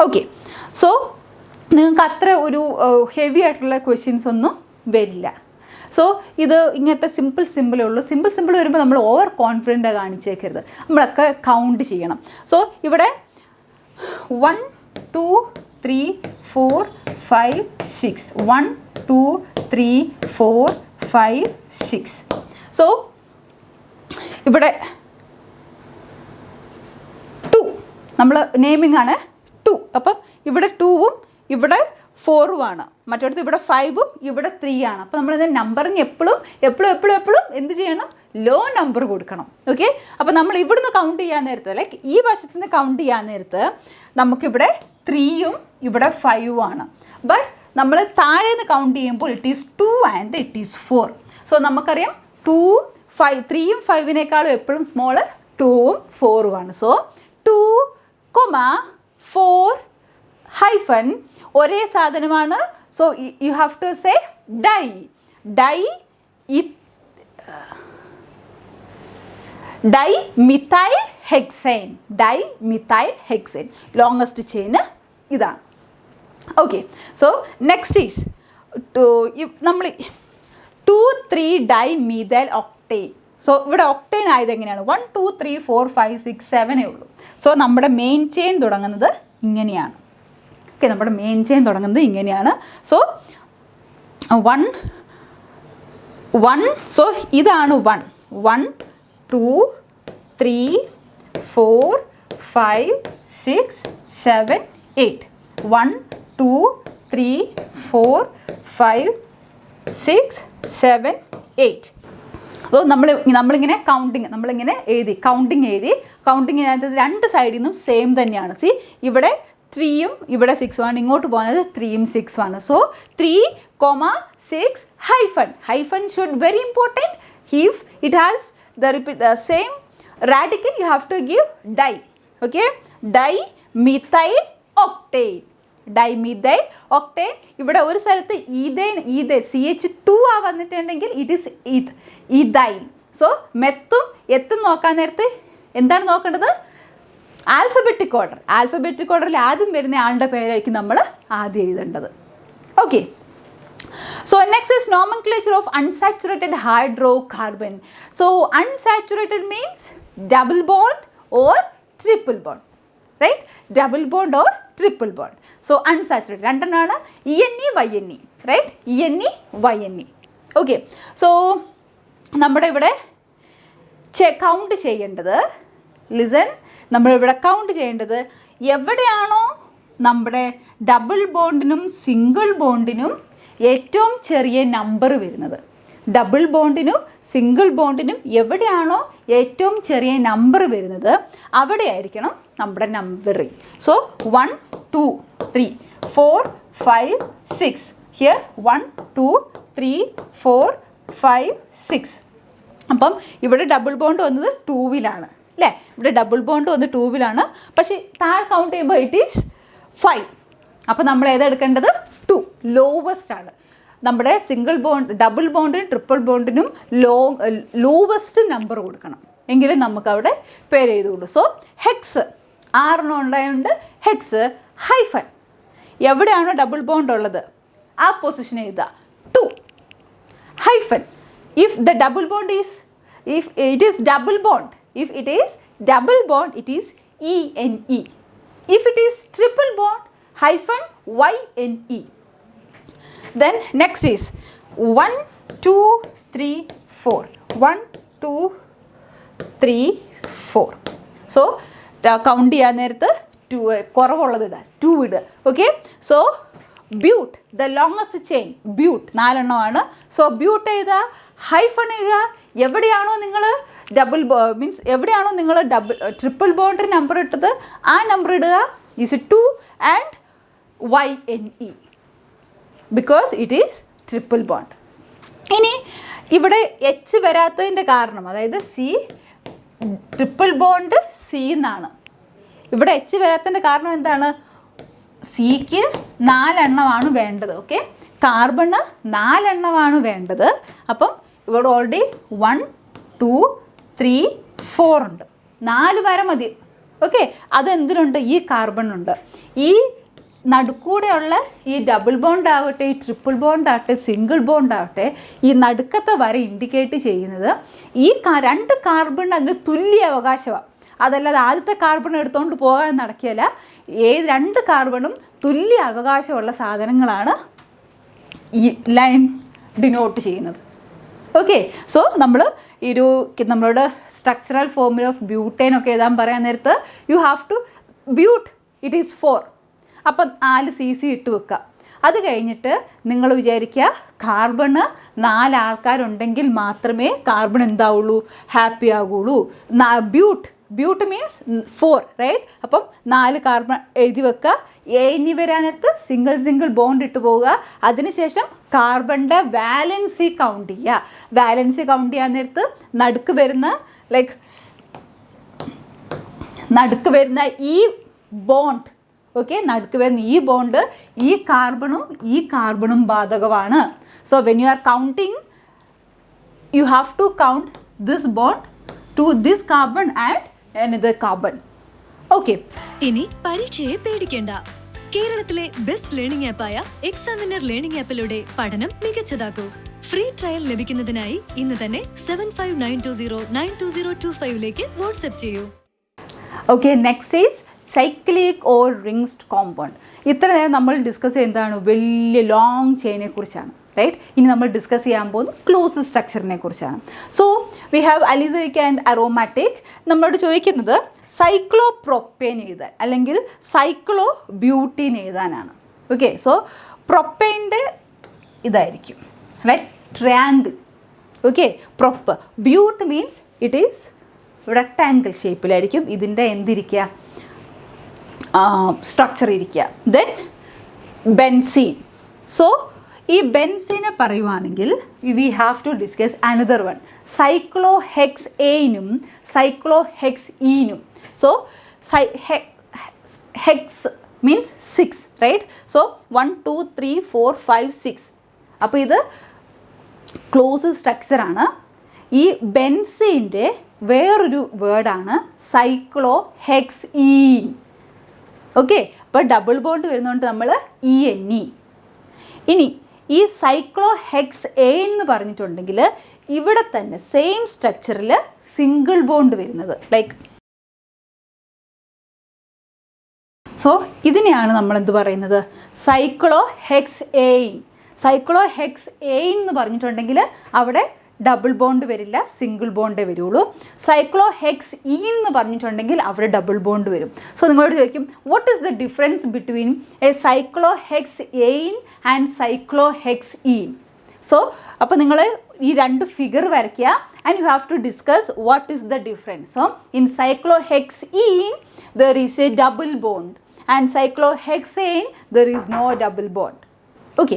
Okay, so നിങ്ങൾക്ക് അത്ര ഒരു ഹെവി ആയിട്ടുള്ള ക്വസ്റ്റ്യൻസ് ഒന്നും വരില്ല. സോ ഇത് ഇങ്ങനത്തെ സിമ്പിൾ ഉള്ളൂ. സിമ്പിൾ വരുമ്പോൾ നമ്മൾ ഓവർ കോൺഫിഡൻ്റ് കാണിച്ചേക്കരുത്. നമ്മളൊക്കെ കൗണ്ട് ചെയ്യണം. സോ ഇവിടെ 1 2 3 4 5 6 1 2 3 4 5 6. സോ ഇവിടെ 2 നമ്മൾ നെയിമിംഗ് ആണ് 2. അപ്പം ഇവിടെ 2ഉം ഇവിടെ 4ഉമാണ്. മറ്റടുത്ത് ഇവിടെ 5ഉം ഇവിടെ 3ആണ്. അപ്പോൾ നമ്മളിത് നമ്പറിങ് എപ്പോഴും എന്ത് ചെയ്യണം? ലോ നമ്പർ കൊടുക്കണം. ഓക്കെ, അപ്പോൾ നമ്മൾ ഇവിടുന്ന് കൗണ്ട് ചെയ്യാൻ നേരത്ത്, ലൈക്ക് ഈ വശത്ത് നിന്ന് കൗണ്ട് ചെയ്യാൻ നേരത്ത് നമുക്കിവിടെ 3ഉം ഇവിടെ 5ഉമാണ്. ബട്ട് നമ്മൾ താഴെ നിന്ന് കൗണ്ട് ചെയ്യുമ്പോൾ it is 2 and it is 4. So നമുക്കറിയാം 2 5 3യും 5നേക്കാളും എപ്പോഴും സ്മോൾ 2ഉം 4ഉമാണ്. സോ 2, 4 ഹൈഫൻ ഒരേ സാധനമാണ്. So you have to say dimethyl hexane. Longest chain ഇതാണ്. ഓക്കെ, സോ നെക്സ്റ്റ് ഈസ് നമ്മൾ 2 3 ഡൈമീഥൈൽ ഒക്ടെയ്ൻ. സോ ഇവിടെ ഒക്ടെയ്ൻ ആയത് എങ്ങനെയാണ്? 1 2 3 4 5 6 7 ഉള്ളൂ. സോ നമ്മുടെ മെയിൻ ചെയിൻ തുടങ്ങുന്നത് ഇങ്ങനെയാണ്. ഓക്കെ, നമ്മുടെ മെയിൻ ചെയിൻ തുടങ്ങുന്നത് ഇങ്ങനെയാണ്. സോ 1 സോ ഇതാണ് 1 2 3 4 5 6 7 8 1 2 3 4 5 6 7 8. സോ നമ്മളിങ്ങനെ നമ്മളിങ്ങനെ എഴുതി കൗണ്ടിങ് അതിനകത്ത് 2 സൈഡിൽ നിന്നും സെയിം തന്നെയാണ്. സി ഇവിടെ 3യും ഇവിടെ 6ഉമാണ്. ഇങ്ങോട്ട് പോകുന്നത് 3യും 6ഉമാണ്. So 3, 6 hyphen should very important. If it has the same radical you have to give di. Okay, dimethyl octane. ഇവിടെ ഒരു സ്ഥലത്ത് ഈഥൈൻ CH2 വന്നിട്ടുണ്ടെങ്കിൽ ഇറ്റ് ഈസ് ഈഥൈൽ. സോ മെത്തും എത്തും നോക്കാൻ നേരത്ത് എന്താണ് നോക്കേണ്ടത്? ആൽഫബറ്റിക് ഓർഡറിൽ ആദ്യം വരുന്ന ആളുടെ പേരായിരിക്കും നമ്മൾ ആദ്യം എഴുതേണ്ടത്. Okay, so next is nomenclature of unsaturated hydrocarbon. So unsaturated means double bond or triple bond, right? Double bond or triple bond. So unsaturated രണ്ടെണ്ണമാണ് ENE YNE, right? ENE YNE. Okay, so നമ്മുടെ ഇവിടെ count ചെയ്യേണ്ടത്, listen, നമ്മളിവിടെ count ചെയ്യേണ്ടത് എവിടെയാണോ നമ്മുടെ double ബോണ്ടിനും single ബോണ്ടിനും ഏറ്റവും ചെറിയ നമ്പർ വരുന്നത്. ഡബിൾ ബോണ്ടിനും സിംഗിൾ ബോണ്ടിനും എവിടെയാണോ ഏറ്റവും ചെറിയ നമ്പർ വരുന്നത് അവിടെ ആയിരിക്കണം നമ്മുടെ നമ്പറിങ്. സോ 1 2 3 4 5 6. ഹിയർ 1 2 3 4 5 6. അപ്പം ഇവിടെ ഡബിൾ ബോണ്ട് വന്നത് 2-വിലാണ് അല്ലേ? ഇവിടെ ഡബിൾ ബോണ്ട് വന്ന് 2-വിലാണ്. പക്ഷേ താഴെ കൗണ്ട് ചെയ്യുമ്പോൾ ഇറ്റ് ഈസ് 5. അപ്പോൾ നമ്മൾ ഏതെടുക്കേണ്ടത്? 2 ലോവസ്റ്റ് ആണ്. നമ്മുടെ സിംഗിൾ ബോണ്ട് ഡബിൾ ബോണ്ടിനും ട്രിപ്പിൾ ബോണ്ടിനും ലോവസ്റ്റ് നമ്പർ കൊടുക്കണം, എങ്കിലും നമുക്കവിടെ പേര് എഴുതുള്ളൂ. സോ ഹെക്സ് 6 ഉണ്ടായതുകൊണ്ട് ഹെക്സ് ഹൈഫൻ. എവിടെയാണോ ഡബിൾ ബോണ്ട് ഉള്ളത് ആ പൊസിഷൻ എഴുതുക 2 hyphen. If the double bond is if it is double bond, if it is double bond it is ENE. If it is triple bond hyphen YNE. Then next is 1 2 3 4. 1 2 3 4. So count ചെയ്യാൻ നേരത്ത് 2 കുറവുള്ളത് ഇടുക, 2 ഇടുക. Okay. So ബ്യൂട്ട് the longest chain ബ്യൂട്ട് 4 എണ്ണമാണ്. So ബ്യൂട്ട് എഴുതുക, hyphen എഴുതുക. എവിടെയാണോ നിങ്ങൾ മീൻസ് എവിടെയാണോ നിങ്ങൾ ട്രിപ്പിൾ ബോണ്ടിന് നമ്പർ ഇട്ടത് ആ നമ്പർ ഇടുക is 2 and YNE because it is triple bond. ഇനി ഇവിടെ എച്ച് വരാത്തതിൻ്റെ കാരണം, അതായത് സി ട്രിപ്പിൾ ബോണ്ട് സി എന്നാണ്. ഇവിടെ എച്ച് വരാത്തതിൻ്റെ കാരണം എന്താണ്? സിക്ക് 4 എണ്ണമാണ് വേണ്ടത്. ഓക്കെ, കാർബണ് 4 എണ്ണമാണ് വേണ്ടത്. അപ്പം ഇവിടെ ഓൾറെഡി 1 2 3 4 ഉണ്ട്, 4 വരെ മതി. ഓക്കെ, അതെന്തിനുണ്ട്? ഈ കാർബണുണ്ട്. ഈ നടുക്കൂടെയുള്ള ഈ ഡബിൾ ബോണ്ട് ആവട്ടെ, ഈ ട്രിപ്പിൾ ബോണ്ട് ആവട്ടെ, സിംഗിൾ ബോണ്ട് ആവട്ടെ, ഈ നടുക്കത്തെ വര ഇൻഡിക്കേറ്റ് ചെയ്യുന്നത് ഈ 2 കാർബൺ അതിന് തുല്യ അവകാശമാണ്. അതല്ലാതെ ആദ്യത്തെ കാർബൺ എടുത്തുകൊണ്ട് പോകാൻ നടക്കിയല്ല. 2 കാർബണും തുല്യ അവകാശമുള്ള സാധനങ്ങളാണ് ഈ ലൈൻ ഡിനോട്ട് ചെയ്യുന്നത്. ഓക്കെ, സോ നമ്മൾ നമ്മളോട് സ്ട്രക്ചറൽ ഫോർമുല ഓഫ് ബ്യൂട്ടേൻ ഒക്കെ എഴുതാൻ പറയാൻ നേരത്ത് you have to but it is 4. അപ്പം 4 CC ഇട്ട് വെക്കുക. അത് കഴിഞ്ഞിട്ട് നിങ്ങൾ വിചാരിക്കുക കാർബണ് 4 ആൾക്കാരുണ്ടെങ്കിൽ മാത്രമേ കാർബൺ എന്താവുള്ളൂ, ഹാപ്പി ആകുള്ളൂ. But means 4, right? അപ്പം 4 കാർബൺ എഴുതി വെക്കുക. ഇനി വരാനത്ത് സിംഗിൾ ബോണ്ട് ഇട്ട് പോവുക. അതിനുശേഷം കാർബണിൻ്റെ വാലൻസി കൗണ്ട് ചെയ്യുക. വാലൻസി കൗണ്ട് ചെയ്യാൻ നേരത്ത് നടുക്ക് വരുന്ന ഈ ബോണ്ട്, ഓക്കെ, നടുക്ക് വരുന്ന ഈ ബോണ്ട് ഈ കാർബണും ബാധകമാണ്. So when you are counting you have to count this bond to this carbon and another carbon. Okay. ഇനി പരീക്ഷയെ പേടിക്കേണ്ട. കേരളത്തിലെ ബെസ്റ്റ് ലേണിംഗ് ആപ്പായ എക്സാമിനർ ലേണിംഗ് ആപ്പിലൂടെ പഠനം മികച്ചതാക്കൂ. ഫ്രീ ട്രയൽ ലഭിക്കുന്നതിനായി ഇന്ന് തന്നെ 7592092025 വാട്സ്ആപ്പ് ചെയ്യൂ. Okay, next is cyclic or ringed compound. ഇത്ര നേരം നമ്മൾ ഡിസ്കസ് ചെയ്യുന്നതാണ് വലിയ ലോങ് ചെയിനെ കുറിച്ചാണ്, റൈറ്റ്? ഇനി നമ്മൾ ഡിസ്കസ് ചെയ്യാൻ പോകുന്നത് ക്ലോസ് സ്ട്രക്ചറിനെ കുറിച്ചാണ്. So we have alicyclic and aromatic. നമ്മളോട് ചോദിക്കുന്നത് സൈക്ലോ പ്രൊപ്പേൻ എഴുതാൻ അല്ലെങ്കിൽ സൈക്ലോ ബ്യൂട്ടീൻ എഴുതാനാണ്. ഓക്കെ, സോ പ്രൊപ്പൈൻ്റെ ഇതായിരിക്കും, right? Triangle. Okay, prop. But means it is rectangle ഷേപ്പിലായിരിക്കും ഇതിൻ്റെ എന്തിരിക്കുക, സ്ട്രക്ചർ ഇരിക്കുക. Then benzene. സോ ഈ ബെൻസീനെ പറയുവാണെങ്കിൽ we have to discuss another one, സൈക്ലോഹെക്സ് എയിനും സൈക്ലോഹെക്സ് ഈനും. So hex means 6, right? So 1 2 3 4 5 6. അപ്പോൾ ഇത് ക്ലോസ് സ്ട്രക്ചറാണ്. ഈ ബെൻസീൻ്റെ വേറൊരു വേർഡാണ് സൈക്ലോഹെക്സീൻ. ഓക്കെ, അപ്പോൾ ഡബിൾ ബോണ്ട് വരുന്നതുകൊണ്ട് നമ്മൾ ENE. ഇനി ഈ സൈക്ലോഹെക്സ് എ എന്ന് പറഞ്ഞിട്ടുണ്ടെങ്കിൽ ഇവിടെ തന്നെ സെയിം സ്ട്രക്ചറിൽ സിംഗിൾ ബോണ്ട് വരുന്നത്, ലൈക്ക്. സോ ഇതിനെയാണ് നമ്മൾ എന്ത് പറയുന്നത്, സൈക്ലോഹെക്സ് എയിൻ. സൈക്ലോഹെക്സ് എയിൻ എന്ന് പറഞ്ഞിട്ടുണ്ടെങ്കിൽ അവിടെ ഡബിൾ ബോണ്ട് വരില്ല, സിംഗിൾ ബോണ്ടേ വരുള്ളൂ. സൈക്ലോഹെക്സ് എന്ന് പറഞ്ഞിട്ടുണ്ടെങ്കിൽ അവിടെ ഡബിൾ ബോണ്ട് വരും. സോ നിങ്ങളോട് ചോദിക്കും what is the difference between a cyclohexane and cyclohexene. So അപ്പോൾ നിങ്ങൾ ഈ രണ്ട് ഫിഗർ വരയ്ക്കുക and you have to discuss what is the difference. So in cyclohexene there is a double bond and cyclohexane there is no double bond. Okay,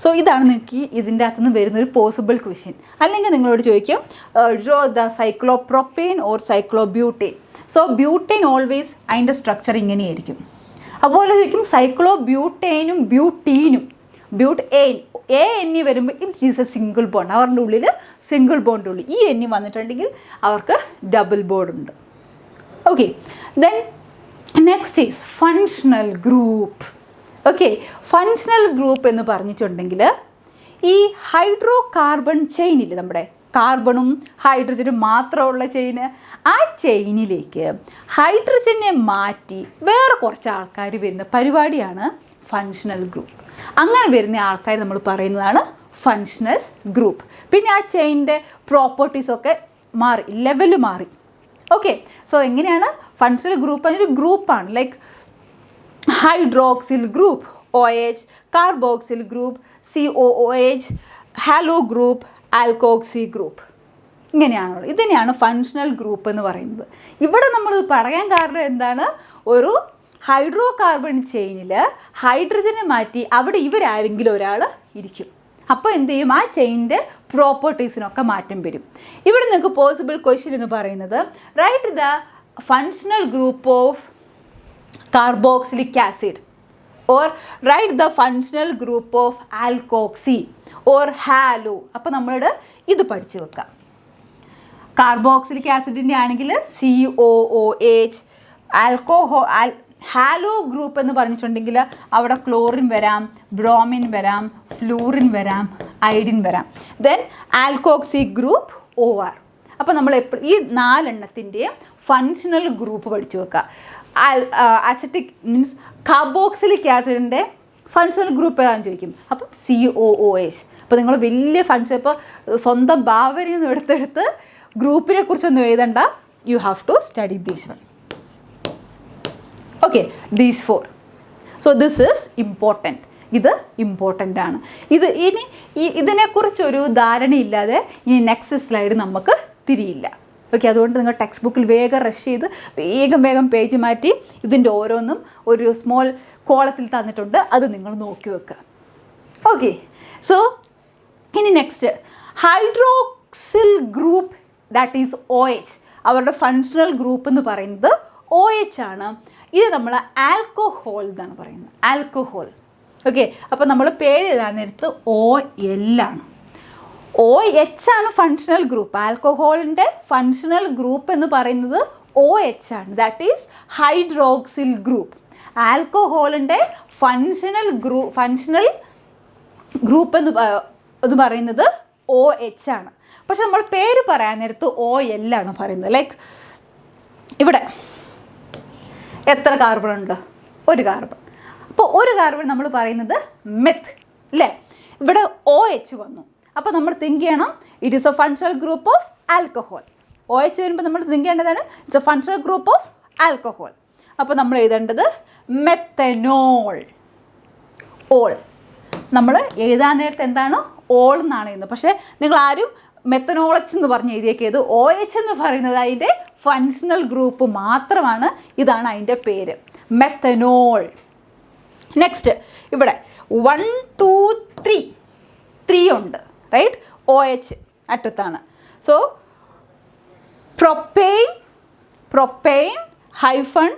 so ഇതാണ് നിങ്ങൾക്ക് ഇതിൻ്റെ അകത്തുനിന്ന് വരുന്നൊരു പോസിബിൾ ക്വസ്റ്റ്യൻ. അല്ലെങ്കിൽ നിങ്ങളോട് ചോദിക്കും draw the cyclopropane or cyclobutane. So butane always അതിൻ്റെ structure ഇങ്ങനെയായിരിക്കും. അതുപോലെ ചോദിക്കും സൈക്ലോബ്യൂട്ടേനും ബ്യൂട്ടീനും. എ എന്നീ വരുമ്പോൾ it is a single bond, അവരുടെ ഉള്ളിൽ സിംഗിൾ ബോണ്ട് ഉള്ളു. ഈ എന്നീ വന്നിട്ടുണ്ടെങ്കിൽ അവർക്ക് ഡബിൾ ബോണ്ട് ഉണ്ട്. Okay, then next is functional group. Okay, functional group എന്ന് പറഞ്ഞിട്ടുണ്ടെങ്കിൽ ഈ ഹൈഡ്രോ കാർബൺ ചെയിനിൽ നമ്മുടെ കാർബണും ഹൈഡ്രജനും മാത്രമുള്ള ചെയിന്, ആ ചെയിനിലേക്ക് ഹൈഡ്രജനെ മാറ്റി വേറെ കുറച്ച് ആൾക്കാർ വരുന്ന പരിപാടിയാണ് ഫങ്ഷണൽ ഗ്രൂപ്പ്. അങ്ങനെ വരുന്ന ആൾക്കാർ നമ്മൾ പറയുന്നതാണ് ഫങ്ഷണൽ ഗ്രൂപ്പ്. പിന്നെ ആ ചെയിനിൻ്റെ പ്രോപ്പർട്ടീസൊക്കെ മാറി, ലെവൽ മാറി. ഓക്കെ, സോ എങ്ങനെയാണ് ഫങ്ഷണൽ ഗ്രൂപ്പ്? അതിനൊരു ഗ്രൂപ്പാണ്, like hydroxyl group OH, carboxyl group COOH, halo group alkoxy group. ഇങ്ങനെയാണുള്ളത്. ഇതിനെയാണ് ഫങ്ഷണൽ ഗ്രൂപ്പ് എന്ന് പറയുന്നത്. ഇവിടെ നമ്മൾ പറയാൻ കാരണം എന്താണ്, ഒരു ഹൈഡ്രോ കാർബൺ ചെയിനിൽ ഹൈഡ്രജനെ മാറ്റി അവിടെ ഇവരാരെങ്കിലും ഒരാൾ ഇരിക്കും. അപ്പോൾ എന്ത് ചെയ്യും, ആ ചെയിനിൻ്റെ പ്രോപ്പർട്ടീസിനൊക്കെ മാറ്റം വരും. ഇവിടെ നിങ്ങൾക്ക് പോസിബിൾ ക്വസ്റ്റ്യൻ എന്ന് പറയുന്നത് write the functional group of carboxylic acid or write the functional group of alkoxy or halo. അപ്പോൾ നമ്മളോട് ഇത് പഠിച്ചു വെക്കാം. കാർബോക്സിലിക് ആസിഡിൻ്റെ ആണെങ്കിൽ COOH. ഹാലോ ഗ്രൂപ്പ് എന്ന് പറഞ്ഞിട്ടുണ്ടെങ്കിൽ അവിടെ ക്ലോറിൻ വരാം, ബ്രോമിൻ വരാം, ഫ്ലൂറിൻ വരാം, അയഡിൻ വരാം. Then alkoxy group OR. അപ്പോൾ നമ്മൾ എപ്പോഴും ഈ 4 എണ്ണത്തിൻ്റെയും ഫങ്ഷണൽ ഗ്രൂപ്പ് പഠിച്ചു വെക്കുക. അസറ്റിക് മീൻസ് കാർബോക്സിലിക് ആസിഡിൻ്റെ ഫങ്ഷണൽ ഗ്രൂപ്പ് ഏതാണെന്ന് ചോദിക്കും. അപ്പം COOH. അപ്പോൾ നിങ്ങൾ വലിയ ഫങ്ഷൻ, ഇപ്പോൾ സ്വന്തം ഭാവനയിൽ നിന്ന് എടുത്തെടുത്ത് ഗ്രൂപ്പിനെ കുറിച്ചൊന്നും എഴുതണ്ട. You have to study these one. Okay, these 4. So this is important. ഇത് ഇമ്പോർട്ടൻ്റ് ആണ്. ഇനി ഇതിനെക്കുറിച്ചൊരു ധാരണയില്ലാതെ ഈ നെക്സ്റ്റ് സ്ലൈഡ് നമുക്ക് തിരിയില്ല. ഓക്കെ, അതുകൊണ്ട് നിങ്ങൾ ടെക്സ്റ്റ് ബുക്കിൽ വേഗം റഷ് ചെയ്ത് വേഗം പേജ് മാറ്റി ഇതിൻ്റെ ഓരോന്നും ഒരു സ്മോൾ കോളത്തിൽ തന്നിട്ടുണ്ട്, അത് നിങ്ങൾ നോക്കി വെക്കുക. ഓക്കെ, സോ ഇനി next hydroxyl group that is OH. അവരുടെ ഫങ്ഷണൽ ഗ്രൂപ്പ് എന്ന് പറയുന്നത് OH ആണ്. ഇത് നമ്മൾ ആൽക്കഹോൾ എന്നാണ് പറയുന്നത്, ആൽക്കഹോൾ. ഓക്കെ, അപ്പോൾ നമ്മൾ പേര് എഴുതാൻ നേരത്ത് OL ആണ്. OH ആണ് ഫങ്ഷണൽ ഗ്രൂപ്പ്. ആൽക്കഹോളിൻ്റെ ഫങ്ഷണൽ ഗ്രൂപ്പ് എന്ന് പറയുന്നത് OH ആണ്, ദാറ്റ് ഈസ് ഹൈഡ്രോക്സിൽ ഗ്രൂപ്പ്. ആൽക്കഹോളിൻ്റെ ഫങ്ഷണൽ ഗ്രൂപ്പ് എന്ന് പറയുന്നത് OH ആണ്. പക്ഷെ നമ്മൾ പേര് പറയാൻ നേരത്ത് OL ആണ് പറയുന്നത്. ലൈക്ക് ഇവിടെ എത്ര കാർബൺ ഉണ്ട്? ഒരു കാർബൺ. അപ്പോൾ ഒരു കാർബൺ നമ്മൾ പറയുന്നത് മെത്ത് അല്ലേ? ഇവിടെ OH വന്നു. അപ്പോൾ നമ്മൾ തിങ്ക് ചെയ്യണം it is A functional group of alcohol. OH വരുമ്പോൾ നമ്മൾ തിങ്ക് ചെയ്യേണ്ടതാണ് it's A functional group of alcohol. അപ്പോൾ നമ്മൾ എഴുതേണ്ടത് മെത്തനോൾ. ഓൾ നമ്മൾ എഴുതാൻ നേരത്തെ എന്താണ് ഓൾ എന്നാണ് എഴുതുന്നത്. പക്ഷേ നിങ്ങൾ ആരും മെത്തനോളച്ച് എന്ന് പറഞ്ഞ് എഴുതിയേക്കത് OH എന്ന് പറയുന്നത് അതിൻ്റെ ഫങ്ഷണൽ ഗ്രൂപ്പ് മാത്രമാണ്. ഇതാണ് അതിൻ്റെ പേര്, മെത്തനോൾ. നെക്സ്റ്റ് ഇവിടെ 1 2 3 ഉണ്ട്, റൈറ്റ്? OH അറ്റത്താണ്. So propane hyphen.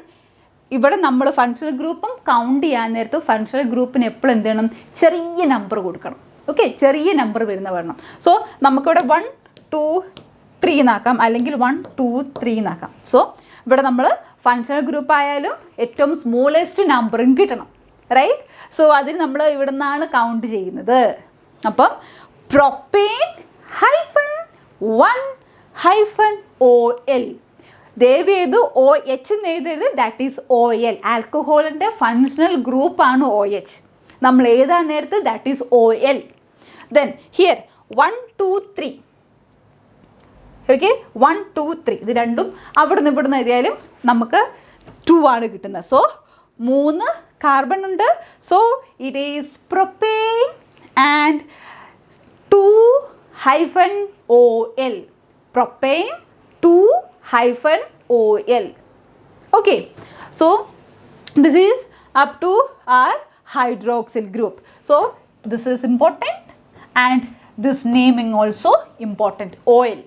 ഇവിടെ നമ്മൾ ഫങ്ഷണൽ ഗ്രൂപ്പും കൗണ്ട് ചെയ്യാൻ നേരത്ത് ഫങ്ഷണൽ ഗ്രൂപ്പിന് എപ്പോഴും എന്ത് ചെയ്യണം, ചെറിയ നമ്പർ കൊടുക്കണം. ഓക്കെ, ചെറിയ നമ്പർ വരുന്ന വേണം. സോ നമുക്കിവിടെ 1 2 3 എന്നാക്കാം, അല്ലെങ്കിൽ 1 2 3 എന്നാക്കാം. സോ ഇവിടെ നമ്മൾ ഫങ്ഷണൽ ഗ്രൂപ്പ് ആയാലും ഏറ്റവും സ്മോളസ്റ്റ് നമ്പറും കിട്ടണം, റൈറ്റ്? സോ അതിന് നമ്മൾ ഇവിടെ നിന്നാണ് കൗണ്ട് ചെയ്യുന്നത്. അപ്പം പ്രൊപ്പെയിൻ ഹൈഫൺ 1 OL. ദയവ് ചെയ്ത് OH എന്ന് എഴുതരുത്, ദാറ്റ് ഈസ് OL. ആൽക്കഹോളിൻ്റെ ഫങ്ഷണൽ ഗ്രൂപ്പാണ് OH. നമ്മൾ എഴുതാൻ നേരത്ത് that is OL. Then here 1 2 3 okay 1 2 3 ഇത് രണ്ടും അവിടുന്ന് ഇവിടുന്ന് എഴുതിയാലും നമുക്ക് 2 ആണ് കിട്ടുന്നത്. സോ 3 കാർബൺ ഉണ്ട്. So it is propane and 2-OL. Propane 2-OL. Okay, so this is up to our hydroxyl group. So this is important and this naming also important. OL.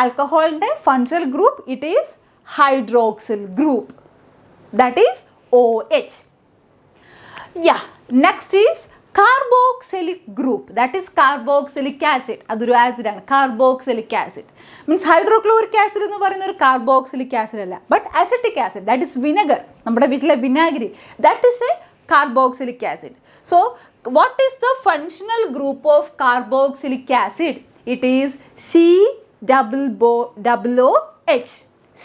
Alcohol functional group, it is hydroxyl group, that is OH. Yeah, next is carboxylic group, that is carboxylic acid. അതൊരു acid ആണ്, carboxylic acid. Means hydrochloric acid എന്ന് പറയുന്ന ഒരു carboxylic acid അല്ല, but acetic acid, that is vinegar, നമ്മുടെ വീട്ടിലെ വിനാഗിരി, that is a carboxylic acid. So what is the functional group of carboxylic acid? It is COOH.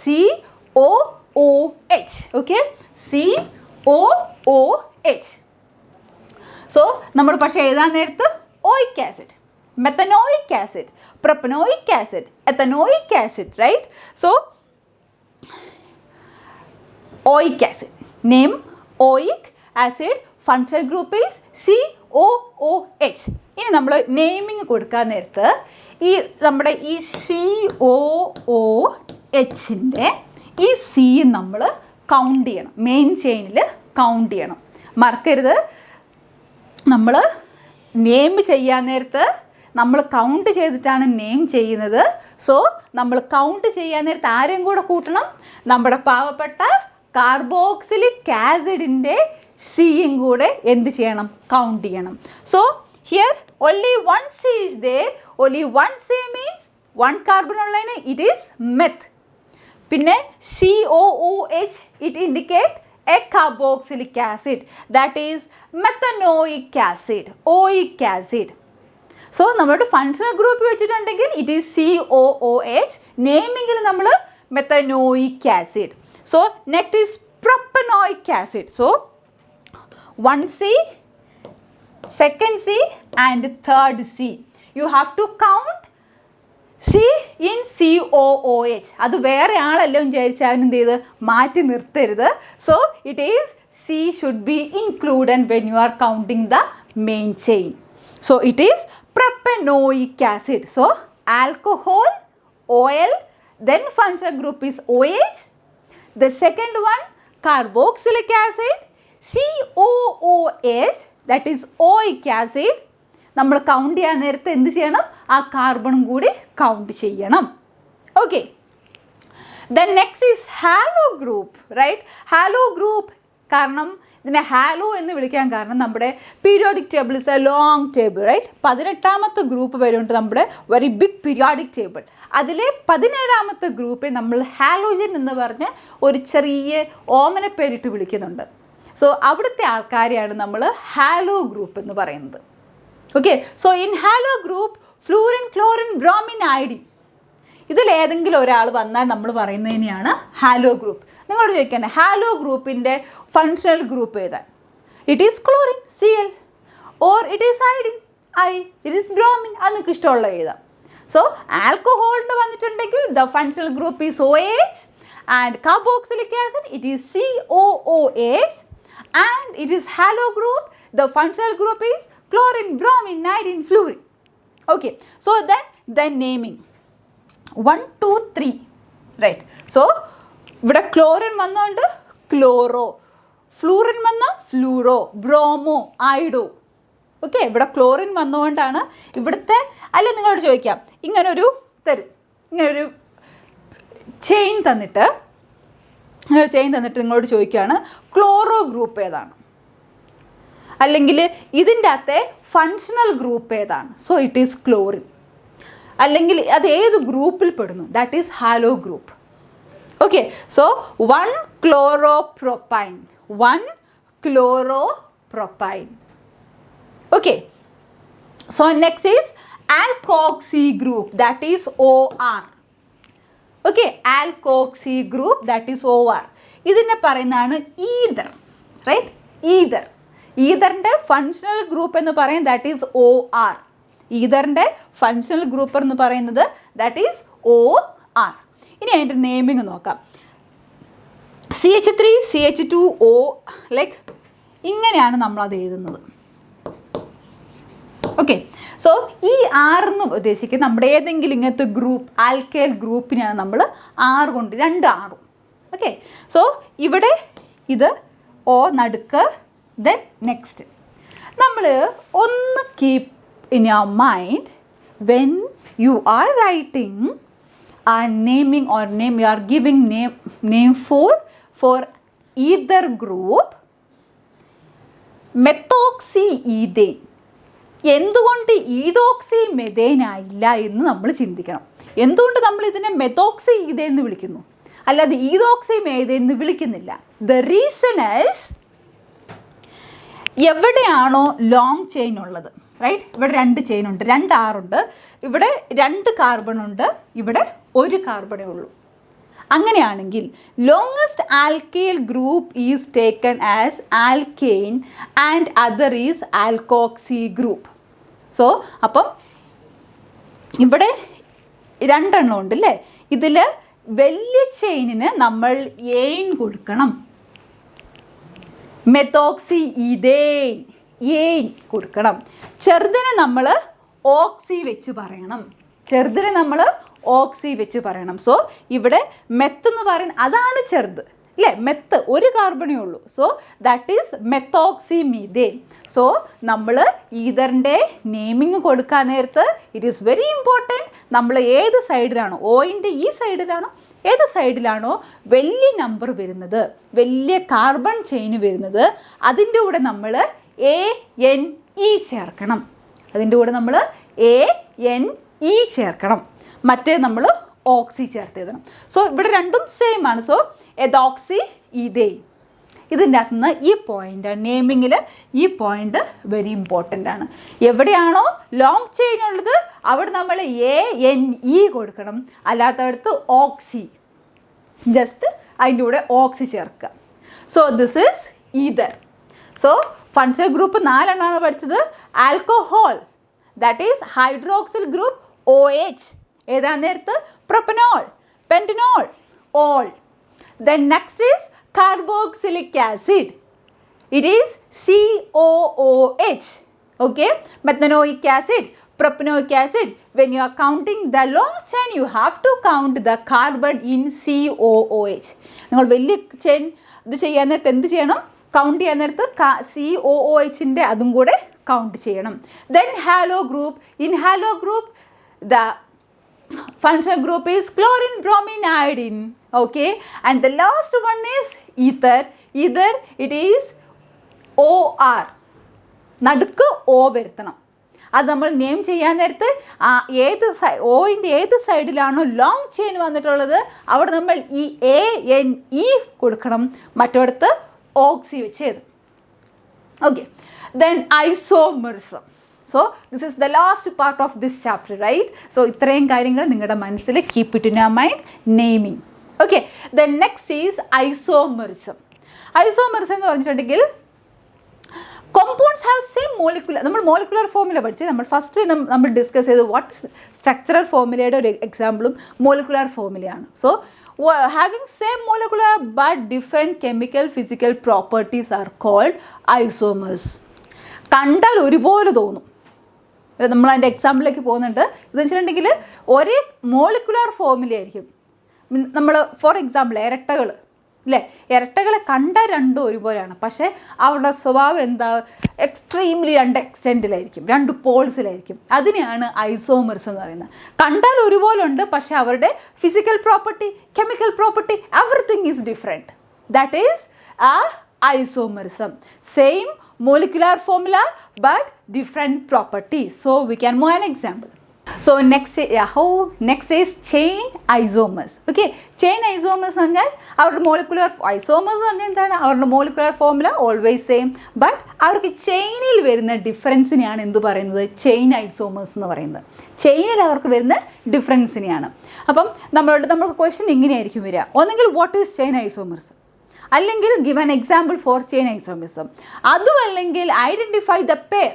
COOH. Okay, COOH. So നമ്മൾ പക്ഷേ എഴുതാൻ നേരത്ത് oic acid, methanoic acid, propanoic acid, ethanoic acid, right? So oic acid, name oic acid, functional group is COOH. ഇനി നമ്മൾ naming കൊടുക്കാൻ നേരത്ത് ഈ നമ്മുടെ ഈ COOHൻ്റെ ഈ സി നമ്മൾ കൗണ്ട് ചെയ്യണം, മെയിൻ ചെയിനിൽ കൗണ്ട് ചെയ്യണം. മറക്കരുത്, നമ്മൾ നെയിം ചെയ്യാൻ നേരത്ത് നമ്മൾ കൗണ്ട് ചെയ്തിട്ടാണ് നെയിം ചെയ്യുന്നത്. സോ നമ്മൾ കൗണ്ട് ചെയ്യാൻ നേരത്ത് ആരെയും കൂടെ കൂട്ടണം, നമ്മുടെ പാവപ്പെട്ട കാർബോക്സിലിക് ആസിഡിൻ്റെ സിയും കൂടെ എന്ത് ചെയ്യണം, കൗണ്ട് ചെയ്യണം. So here only one C is there. Only one C means one carbon ഉള്ളതിന് it is meth. പിന്നെ COOH it indicate a carboxylic acid, that is methanoic acid, oic acid. So നമ്മുടെ functional group വെച്ചിട്ടുണ്ടെങ്കിൽ it is COOH, നെയിമിങ്ങിൽ നമ്മൾ methanoic acid. So next is propanoic acid. So 1C, second C and third C. You have to count C in COOH. അത് വേറെ ആളല്ലോ വിചാരിച്ചാലും എന്ത് ചെയ്ത് മാറ്റി നിർത്തരുത്. So it is C should be included when you are counting the main chain. So it is propanoic acid. So alcohol, OL, then functional group is OH. The second one carboxylic acid, COOH, that is oic acid. നമ്മൾ count ചെയ്യാൻ നേരത്തെ എന്ത് ചെയ്യണം, ആ കാർബണും കൂടി count ചെയ്യണം. Okay, then next is halo group, right? Halo group, കാരണം ഇതിനെ ഹാലോ എന്ന് വിളിക്കാൻ കാരണം നമ്മുടെ periodic table is a long table, right? 18ാമത്തെ ഗ്രൂപ്പ് വരുന്നുണ്ട് നമ്മുടെ വെരി ബിഗ് പീരിയോഡിക് ടേബിൾ. അതിലെ 17ാമത്തെ ഗ്രൂപ്പിൽ നമ്മൾ ഹാലോജൻ എന്ന് പറഞ്ഞ് ഒരു ചെറിയ ഓമനപ്പേരിട്ട് വിളിക്കുന്നുണ്ട്. സോ അവിടുത്തെ ആൾക്കാരെയാണ് നമ്മൾ ഹാലോ ഗ്രൂപ്പ് എന്ന് പറയുന്നത്. Okay, so in halo group fluorine, chlorine, bromine, iodine, ഇതിലേതെങ്കിലും ഒരാൾ വന്നാൽ നമ്മൾ പറയുന്നതിനെയാണ് ഹാലോ ഗ്രൂപ്പ്. നിങ്ങളോട് ചോദിക്കണ്ടേ ഹാലോ ഗ്രൂപ്പിൻ്റെ ഫങ്ഷണൽ ഗ്രൂപ്പ് ഏതാണ്? It is chlorine Cl, or it is iodine I, it is bromine, അത് നിങ്ങൾക്ക് ഇഷ്ടമുള്ള എഴുതാം. സോ ആൽക്കഹോളിൻ്റെ വന്നിട്ടുണ്ടെങ്കിൽ the functional group is OH, and carboxylic acid it is COOH, and it is halo group, the functional group is chlorine, bromine, iodine, fluorine. Okay, so then naming 1 2 3, right? So ഇവിടെ chlorine വന്നുകൊണ്ട് chloro, fluorine വന്ന fluoro, bromo, Oedo. Okay, ഇവിടെ chlorine വന്നുകൊണ്ടാണ് ഇവിടുത്തെ. അല്ല, നിങ്ങളോട് ചോദിക്കാം, ഇങ്ങനൊരു chain തന്നിട്ട് നിങ്ങളോട് ചോദിക്കുകയാണ് ക്ലോറോ ഗ്രൂപ്പ് ഏതാണ്, അല്ലെങ്കിൽ ഇതിൻ്റെ അകത്തെ ഫങ്ഷണൽ ഗ്രൂപ്പ് ഏതാണ്? So it is chlorine. അല്ലെങ്കിൽ അത് ഏത് ഗ്രൂപ്പിൽ പെടുന്നു? That is halo group. Okay, so 1 chloropropyne, 1 chloropropyne. Okay, so next is alkoxy group, that is OR. Okay, alkoxy group, that is OR. ഇതിനെ പറയുന്നതാണ് ഈതർ, റൈറ്റ്? ഈതറിൻ്റെ functional group എന്ന് പറയും, ദാറ്റ് ഈസ് OR. ഈതറിൻ്റെ ഫങ്ഷണൽ ഗ്രൂപ്പ് എന്ന് പറയുന്നത് that is OR. ഇനി അതിൻ്റെ നെയിമിങ് നോക്കാം. CH3 CH2O ലൈക്ക് ഇങ്ങനെയാണ് നമ്മളത് എഴുതുന്നത്. ഓക്കെ, സോ ഈ R എന്ന് ഉദ്ദേശിക്കുന്നത് നമ്മുടെ ഏതെങ്കിലും ഇങ്ങനത്തെ ഗ്രൂപ്പ് ആൽക്കൈൽ ഗ്രൂപ്പിനെയാണ് നമ്മൾ R കൊണ്ട് 2 R. ഓക്കെ, സോ ഇവിടെ ഇത് O നടുക്ക്. ദെൻ നെക്സ്റ്റ് നമ്മൾ ഒന്ന് keep in your mind when you are writing naming or name, you are giving name for either group. Methoxy ethane എന്തുകൊണ്ട് ഈതോക്സി മെഥേൻ ആയില്ല എന്ന് നമ്മൾ ചിന്തിക്കണം. എന്തുകൊണ്ട് നമ്മൾ ഇതിനെ മെത്തോക്സി ഈഥേൻ എന്ന് വിളിക്കുന്നു, അല്ലാതെ ഈതോക്സി മെഥേൻ എന്ന് വിളിക്കുന്നില്ല? ദ റീസൺ ഈസ് എവിടെയാണോ ലോങ് ചെയിൻ ഉള്ളത്, റൈറ്റ്, ഇവിടെ 2 ചെയിൻ ഉണ്ട്, 2 R ഉണ്ട്, ഇവിടെ 2 കാർബൺ ഉണ്ട്, ഇവിടെ 1 കാർബണേ ഉള്ളൂ. അങ്ങനെയാണെങ്കിൽ longest alkyl group is taken as alkane and other is alkoxy group. So അപ്പം ഇവിടെ 2 എണ്ണം ഉണ്ട് അല്ലേ, ഇതിൽ വലിയ ചെയിനിന് നമ്മൾ എയിൻ കൊടുക്കണം, മെത്തോക്സി ഈഥേൻ എയിൻ കൊടുക്കണം. ചെറുതിനെ നമ്മൾ ഓക്സി വെച്ച് പറയണം, ചെറുതിനെ നമ്മൾ ഓക്സി വെച്ച് പറയണം. സോ ഇവിടെ മെത്ത് എന്ന് പറയുന്നത് അതാണ് ചെറുത് അല്ലേ, മെത്ത് 1 കാർബണേ ഉള്ളൂ. So that is methoxy methane. So നമ്മൾ ഈതറിൻ്റെ നെയിമിങ് കൊടുക്കാൻ നേരത്ത് ഇറ്റ് ഈസ് വെരി ഇമ്പോർട്ടൻറ്റ്. നമ്മൾ ഏത് സൈഡിലാണോ, ഓയിൻ്റെ ഈ സൈഡിലാണോ ഏത് സൈഡിലാണോ വലിയ നമ്പർ വരുന്നത്, വലിയ കാർബൺ ചെയിൻ വരുന്നത്, അതിൻ്റെ കൂടെ നമ്മൾ ANE ചേർക്കണം, അതിൻ്റെ കൂടെ നമ്മൾ ANE ചേർക്കണം, മറ്റേ നമ്മൾ ഓക്സി ചേർത്ത് എഴുതണം. സോ ഇവിടെ രണ്ടും സെയിം ആണ്. So ethoxy ethane. ഇതിൻ്റെ അകത്ത് നിന്ന് ഈ പോയിൻ്റ് നെയിമിങ്ങിൽ ഈ പോയിൻ്റ് വെരി ഇമ്പോർട്ടൻ്റ് ആണ്. എവിടെയാണോ ലോങ് ചെയിൻ ഉള്ളത് അവിടെ നമ്മൾ ANE കൊടുക്കണം, അല്ലാത്തടത്ത് ഓക്സി, ജസ്റ്റ് അതിൻ്റെ കൂടെ ഓക്സി ചേർക്കുക. So this is ether. So functional group 4 എണ്ണമാണ് പഠിച്ചത്. Alcohol that is hydroxyl group OH. ഏതാ നേരത്ത് propanol, pentanol, ol. Then next is carboxylic acid, it is COOH. Okay, methanoic acid, propanoic acid. When you are counting the long chain, you have to count the carbon in COOH. നിങ്ങൾ വലിയ chain ഇത് ചെയ്യാൻ നേരത്ത് എന്ത് ചെയ്യണം, count ചെയ്യാൻ നേരത്ത് COOHൻ്റെ അതും കൂടെ കൗണ്ട് ചെയ്യണം. Then halo group. In halo group the functional group is chlorine, bromine, iodine. Okay, and the last one is ether. Ether it is OR. നടുക്ക് O വരുത്തണം. അത് നമ്മൾ നെയിം ചെയ്യാൻ നേരത്ത് ഏത് ഓയിൻ്റെ ഏത് സൈഡിലാണോ ലോങ് ചെയിൻ വന്നിട്ടുള്ളത് അവിടെ നമ്മൾ ഈ ANE കൊടുക്കണം, മറ്റോടത്ത് ഓക്സി വെച്ച് എഴുതും. Okay, then isomerism. So this is the last part of this chapter, right? സോ ഇത്രയും കാര്യങ്ങൾ നിങ്ങളുടെ മനസ്സിൽ keep it in your mind, naming. Okay, then next is isomerism. Isomerism എന്ന് പറഞ്ഞിട്ടുണ്ടെങ്കിൽ കോമ്പൗണ്ട്സ് ഹാവ് സെയിം മോളിക്കുലർ, നമ്മൾ മോളിക്കുലർ ഫോർമുല പഠിച്ച് നമ്മൾ ഫസ്റ്റ് നമ്മൾ ഡിസ്കസ് ചെയ്ത് വാട്ട് സ്ട്രക്ചറൽ ഫോർമുലയുടെ ഒരു എക്സാമ്പിളും മോളിക്കുലർ ഫോർമുലയാണ്. So having same molecular but different chemical physical properties are called isomers. കണ്ടാൽ ഒരുപോലെ തോന്നും. നമ്മൾ അതിൻ്റെ എക്സാമ്പിളിലേക്ക് പോകുന്നുണ്ട്. ഇതെന്ന് വെച്ചിട്ടുണ്ടെങ്കിൽ ഒരേ മോളിക്കുലർ ഫോർമുലയായിരിക്കും. നമ്മൾ ഫോർ എക്സാമ്പിൾ ഇരട്ടകൾ അല്ലേ, ഇരട്ടകളെ കണ്ടാൽ രണ്ടും ഒരുപോലെയാണ്, പക്ഷേ അവരുടെ സ്വഭാവം എന്താ, എക്സ്ട്രീംലി 2 എക്സ്റ്റെൻറ്റിലായിരിക്കും, 2 പോൾസിലായിരിക്കും. അതിനെയാണ് ഐസോമേഴ്സ് എന്ന് പറയുന്നത്. കണ്ടാൽ ഒരുപോലെ ഉണ്ട്, പക്ഷേ അവരുടെ physical property, chemical property, everything is different. That is isomerism. Same molecular formula but different properties. So we can move an example. So next is chain isomers. Okay, chain isomers പറഞ്ഞാൽ അവരുടെ molecular isomers എന്ന് പറഞ്ഞാൽ എന്താണ്, അവരുടെ molecular formula always same, but അവർക്ക് ചെയിനിൽ വരുന്ന ഡിഫറൻസിനെയാണ് എന്ത് പറയുന്നത്, ചെയിൻ ഐസോമേഴ്സ് എന്ന് പറയുന്നത്. ചെയിനിൽ അവർക്ക് വരുന്ന ഡിഫറൻസിനെയാണ്. അപ്പം നമ്മൾക്ക് ക്വസ്റ്റ്യൻ ഇങ്ങനെയായിരിക്കും വരിക, ഒന്നെങ്കിൽ വാട്ട് ഈസ് ചെയിൻ ഐസോമേഴ്സ്, അല്ലെങ്കിൽ give an example for chain isomerism, അതും അല്ലെങ്കിൽ ഐഡൻറ്റിഫൈ ദ പെയർ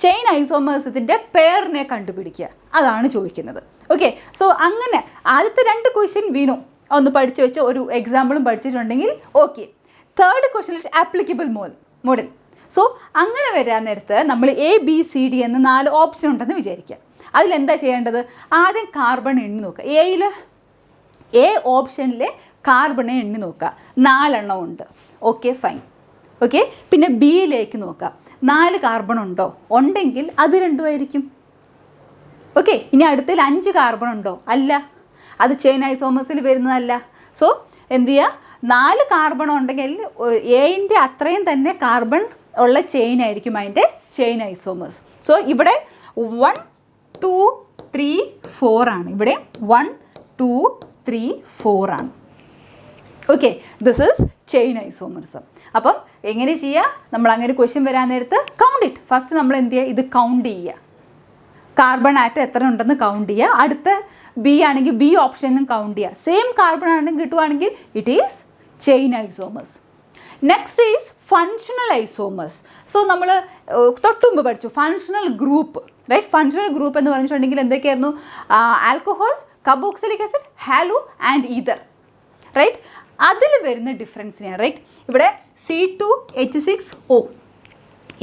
ചെയിൻ ഐസോമേഴ്സത്തിൻ്റെ പെയറിനെ കണ്ടുപിടിക്കുക, അതാണ് ചോദിക്കുന്നത്. ഓക്കെ, സോ അങ്ങനെ ആദ്യത്തെ 2 ക്വസ്റ്റ്യൻ വീണു ഒന്ന് പഠിച്ചു വെച്ച് ഒരു എക്സാമ്പിളും പഠിച്ചിട്ടുണ്ടെങ്കിൽ okay. Third question applicable model. So അങ്ങനെ വരാൻ നേരത്ത് നമ്മൾ ABCD എന്ന് 4 ഓപ്ഷൻ ഉണ്ടെന്ന് വിചാരിക്കുക. അതിലെന്താ ചെയ്യേണ്ടത്? ആദ്യം കാർബൺ എണ്ണി നോക്കുക. എ ഓപ്ഷനിലെ കാർബണെ എണ്ണി നോക്കുക, 4 എണ്ണം ഉണ്ട്. Okay, fine. ഓക്കെ, പിന്നെ ബിയിലേക്ക് നോക്കുക, 4 കാർബൺ ഉണ്ടോ? ഉണ്ടെങ്കിൽ അത് 2 ആയിരിക്കും. ഓക്കെ, ഇനി അടുത്തതിൽ 5 കാർബൺ ഉണ്ടോ? അല്ല, അത് ചെയിൻ ഐസോമേഴ്സിൽ വരുന്നതല്ല. സോ എന്ത് ചെയ്യുക? 4 കാർബൺ ഉണ്ടെങ്കിൽ എയിൻ്റെ അത്രയും തന്നെ കാർബൺ ഉള്ള ചെയിൻ ആയിരിക്കും അതിൻ്റെ ചെയിൻ ഐസോമേഴ്സ്. സോ ഇവിടെ 1 2 3 4 ആണ്. ഇവിടെ 1 2 3 4 ആണ്. Okay, this is chain isomerism. അപ്പം എങ്ങനെ ചെയ്യുക? നമ്മൾ അങ്ങനെ ക്വസ്റ്റ്യൻ വരാൻ നേരത്ത് കൗണ്ട് ഇറ്റ്. ഫസ്റ്റ് നമ്മൾ എന്ത് ചെയ്യുക? ഇത് കൗണ്ട് ചെയ്യുക, കാർബൺ ആറ്റം എത്ര ഉണ്ടെന്ന് കൗണ്ട് ചെയ്യുക. അടുത്ത ബി ആണെങ്കിൽ ബി ഓപ്ഷനിലും കൗണ്ട് ചെയ്യുക. സെയിം കാർബൺ ആണെങ്കിൽ കിട്ടുവാണെങ്കിൽ it is chain isomers. Next is functional isomers. So നമ്മൾ തൊട്ടുമുമ്പ് പഠിച്ചു functional group, right? Functional group എന്ന് പറഞ്ഞിട്ടുണ്ടെങ്കിൽ എന്തൊക്കെയായിരുന്നു? Alcohol, carboxylic acid, halo and ether, right? അതിൽ വരുന്ന ഡിഫറൻസിനെയാണ്, റൈറ്റ്? ഇവിടെ C2H6O,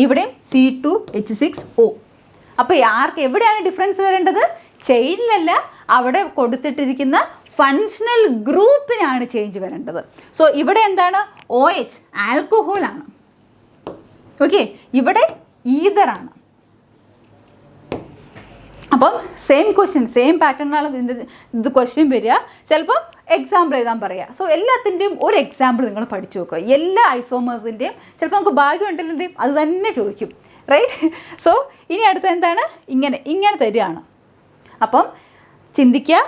ഇവിടെ C2H6O. അപ്പോൾ എവിടെയാണ് ഡിഫറൻസ് വരേണ്ടത്? ചെയിനിലല്ല, അവിടെ കൊടുത്തിട്ടിരിക്കുന്ന ഫങ്ഷണൽ ഗ്രൂപ്പിനാണ് ചേഞ്ച് വരേണ്ടത്. സോ ഇവിടെ എന്താണ്? OH ആൽക്കഹോളാണ്. ഓക്കെ, ഇവിടെ ഈതറാണ്. അപ്പം സെയിം ക്വസ്റ്റ്യൻ, സെയിം പാറ്റേണാണ് ഇത് ക്വസ്റ്റ്യൻ വരിക. ചിലപ്പം എക്സാമ്പിൾ എഴുതാൻ പറയുക. സോ എല്ലാത്തിൻ്റെയും ഒരു എക്സാമ്പിൾ നിങ്ങൾ പഠിച്ചു നോക്കുക. എല്ലാ ഐസോമേഴ്സിൻ്റെയും ചിലപ്പോൾ നമുക്ക് ഭാഗ്യം ഉണ്ടെങ്കിലും അത് തന്നെ ചോദിക്കും, റൈറ്റ്? സോ ഇനി അടുത്ത എന്താണ്? ഇങ്ങനെ തരികയാണ്. അപ്പം ചിന്തിക്കുക,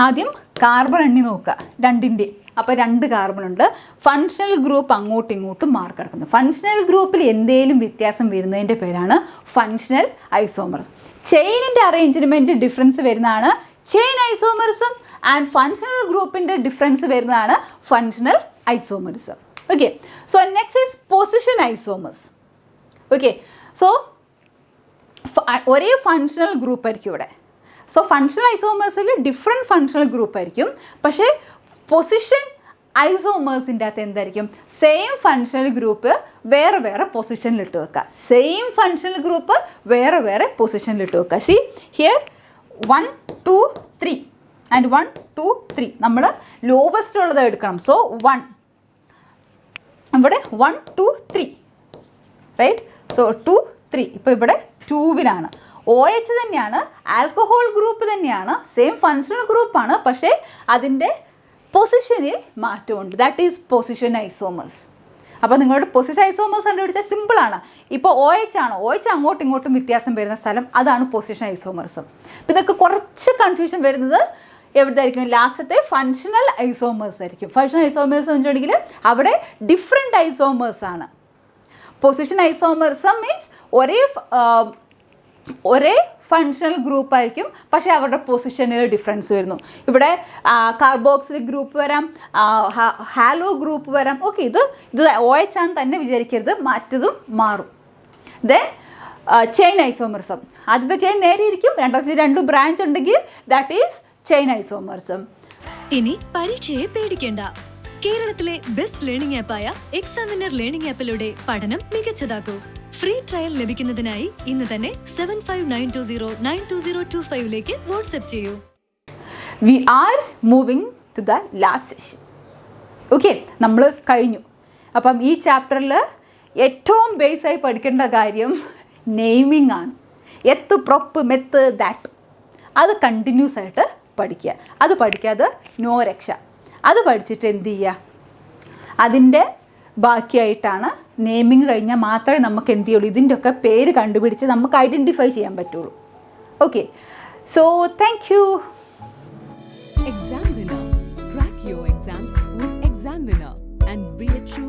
ആദ്യം കാർബൺ എണ്ണി നോക്കുക 2ൻ്റെയും. അപ്പോൾ 2 കാർബൺ ഉണ്ട്. ഫങ്ഷണൽ ഗ്രൂപ്പ് അങ്ങോട്ടും ഇങ്ങോട്ടും മാർക്ക് കിടക്കുന്നു. ഫങ്ഷണൽ ഗ്രൂപ്പിൽ എന്തെങ്കിലും വ്യത്യാസം വരുന്നതിൻ്റെ പേരാണ് ഫങ്ഷണൽ ഐസോമർസ്. ചെയിനിൻ്റെ അറേഞ്ച്മെൻറ്റ് ഡിഫറൻസ് വരുന്നതാണ് ചെയിൻ ഐസോമറിസം, ആൻഡ് ഫങ്ഷണൽ ഗ്രൂപ്പിൻ്റെ ഡിഫറൻസ് വരുന്നതാണ് functional isomerism. Okay, so next is position isomers. Okay, so ഒരേ ഫങ്ഷണൽ ഗ്രൂപ്പ് ആയിരിക്കും ഇവിടെ. സോ ഫങ്ഷണൽ ഐസോമേഴ്സിൽ ഡിഫറെൻറ്റ് ഫങ്ഷണൽ ഗ്രൂപ്പ് ആയിരിക്കും. പക്ഷേ പൊസിഷൻ ഐസോമേഴ്സിൻ്റെ അകത്ത് എന്തായിരിക്കും? സെയിം ഫങ്ഷണൽ ഗ്രൂപ്പ് വേറെ വേറെ പൊസിഷനിലിട്ട് വെക്കുക. സെയിം ഫങ്ഷണൽ ഗ്രൂപ്പ് വേറെ വേറെ പൊസിഷനിലിട്ട് വെക്കുക. സി ഹിയർ 1 2 3 ആൻഡ് 1 2 3 നമ്മൾ ലോവസ്റ്റ് ഉള്ളത് എടുക്കണം. സോ 1, ഇവിടെ 1 2 3, റൈറ്റ്? സോ 2 3. ഇപ്പോൾ ഇവിടെ 2വിലാണ്. OH തന്നെയാണ്, ആൽക്കഹോൾ ഗ്രൂപ്പ് തന്നെയാണ്, സെയിം ഫങ്ഷണൽ ഗ്രൂപ്പാണ്, പക്ഷേ അതിൻ്റെ പൊസിഷനിൽ മാറ്റമുണ്ട്. That is position isomers. അപ്പോൾ നിങ്ങളുടെ പൊസിഷൻ ഐസോമേഴ്സ് കണ്ടുപിടിച്ചാൽ സിമ്പിളാണ്. ഇപ്പോൾ OH ആണ്, OH അങ്ങോട്ടും ഇങ്ങോട്ടും വ്യത്യാസം വരുന്ന സ്ഥലം, അതാണ് പൊസിഷൻ ഐസോമേഴ്സും. അപ്പോൾ ഇതൊക്കെ കുറച്ച് കൺഫ്യൂഷൻ വരുന്നത് എവിടെയായിരിക്കും? ലാസ്റ്റത്തെ ഫങ്ഷണൽ ഐസോമേഴ്സ് ആയിരിക്കും. ഫങ്ഷണൽ ഐസോമേഴ്സ് എന്ന് വെച്ചിട്ടുണ്ടെങ്കിൽ അവിടെ ഡിഫറെൻറ്റ് ഐസോമേഴ്സ് ആണ്. പൊസിഷൻ ഐസോമേഴ്സം മീൻസ് ഒരേ ഫങ്ഷണൽ ഗ്രൂപ്പ് ആയിരിക്കും, പക്ഷേ അവരുടെ പൊസിഷനിൽ ഡിഫറൻസ് വരുന്നു. ഇവിടെ കാർബോക്സിലിക് ഗ്രൂപ്പ് വരാം, ഹാലോ ഗ്രൂപ്പ് വരാം. ഓക്കെ, ഇത് OH ആണെന്ന് തന്നെ വിചാരിക്കരുത്, മറ്റതും മാറും. Then chain isomerism. ആദ്യത്തെ ചെയിൻ നേരെ ഇരിക്കും, രണ്ടാമത്തെ 2 ബ്രാഞ്ച് ഉണ്ടെങ്കിൽ ദാറ്റ് ഈസ് ചെയിൻ ഐസോമറിസം. ഇനി പരീക്ഷയെ പേടിക്കേണ്ട. കേരളത്തിലെ ബെസ്റ്റ് ലേണിംഗ് ആപ്പായ എക്സാമിനർ ലേണിംഗ് ആപ്പിലൂടെ പഠനം മികച്ചതാക്കൂ. ഫ്രീ ട്രയൽ ലഭിക്കുന്നതിനായി ഇന്ന് തന്നെ 7592092025 വാട്സ്ആപ്പ് ചെയ്യൂ. We are moving to the last session. Okay, നമ്മൾ കഴിഞ്ഞു. അപ്പം ഈ ചാപ്റ്ററിൽ ഏറ്റവും ബേസായി പഠിക്കേണ്ട കാര്യം നെയിമിംഗ് ആണ്. എത്ത്, പ്രൊപ്പ്, മെത്ത്, ദാറ്റ്, അത് കണ്ടിന്യൂസ് ആയിട്ട് പഠിക്കുക. അത് പഠിക്കാതെ നോ രക്ഷ. അത് പഠിച്ചിട്ട് എന്ത് ചെയ്യുക? അതിൻ്റെ ബാക്കിയായിട്ടാണ് നെയിമിങ് കഴിഞ്ഞാൽ മാത്രമേ നമുക്ക് എന്ത് ചെയ്യുള്ളൂ? ഇതിൻ്റെയൊക്കെ പേര് കണ്ടുപിടിച്ച് നമുക്ക് ഐഡൻറ്റിഫൈ ചെയ്യാൻ പറ്റുള്ളൂ. Okay, so thank you. Exam winner. Crack your exams with Exam Winner and be a true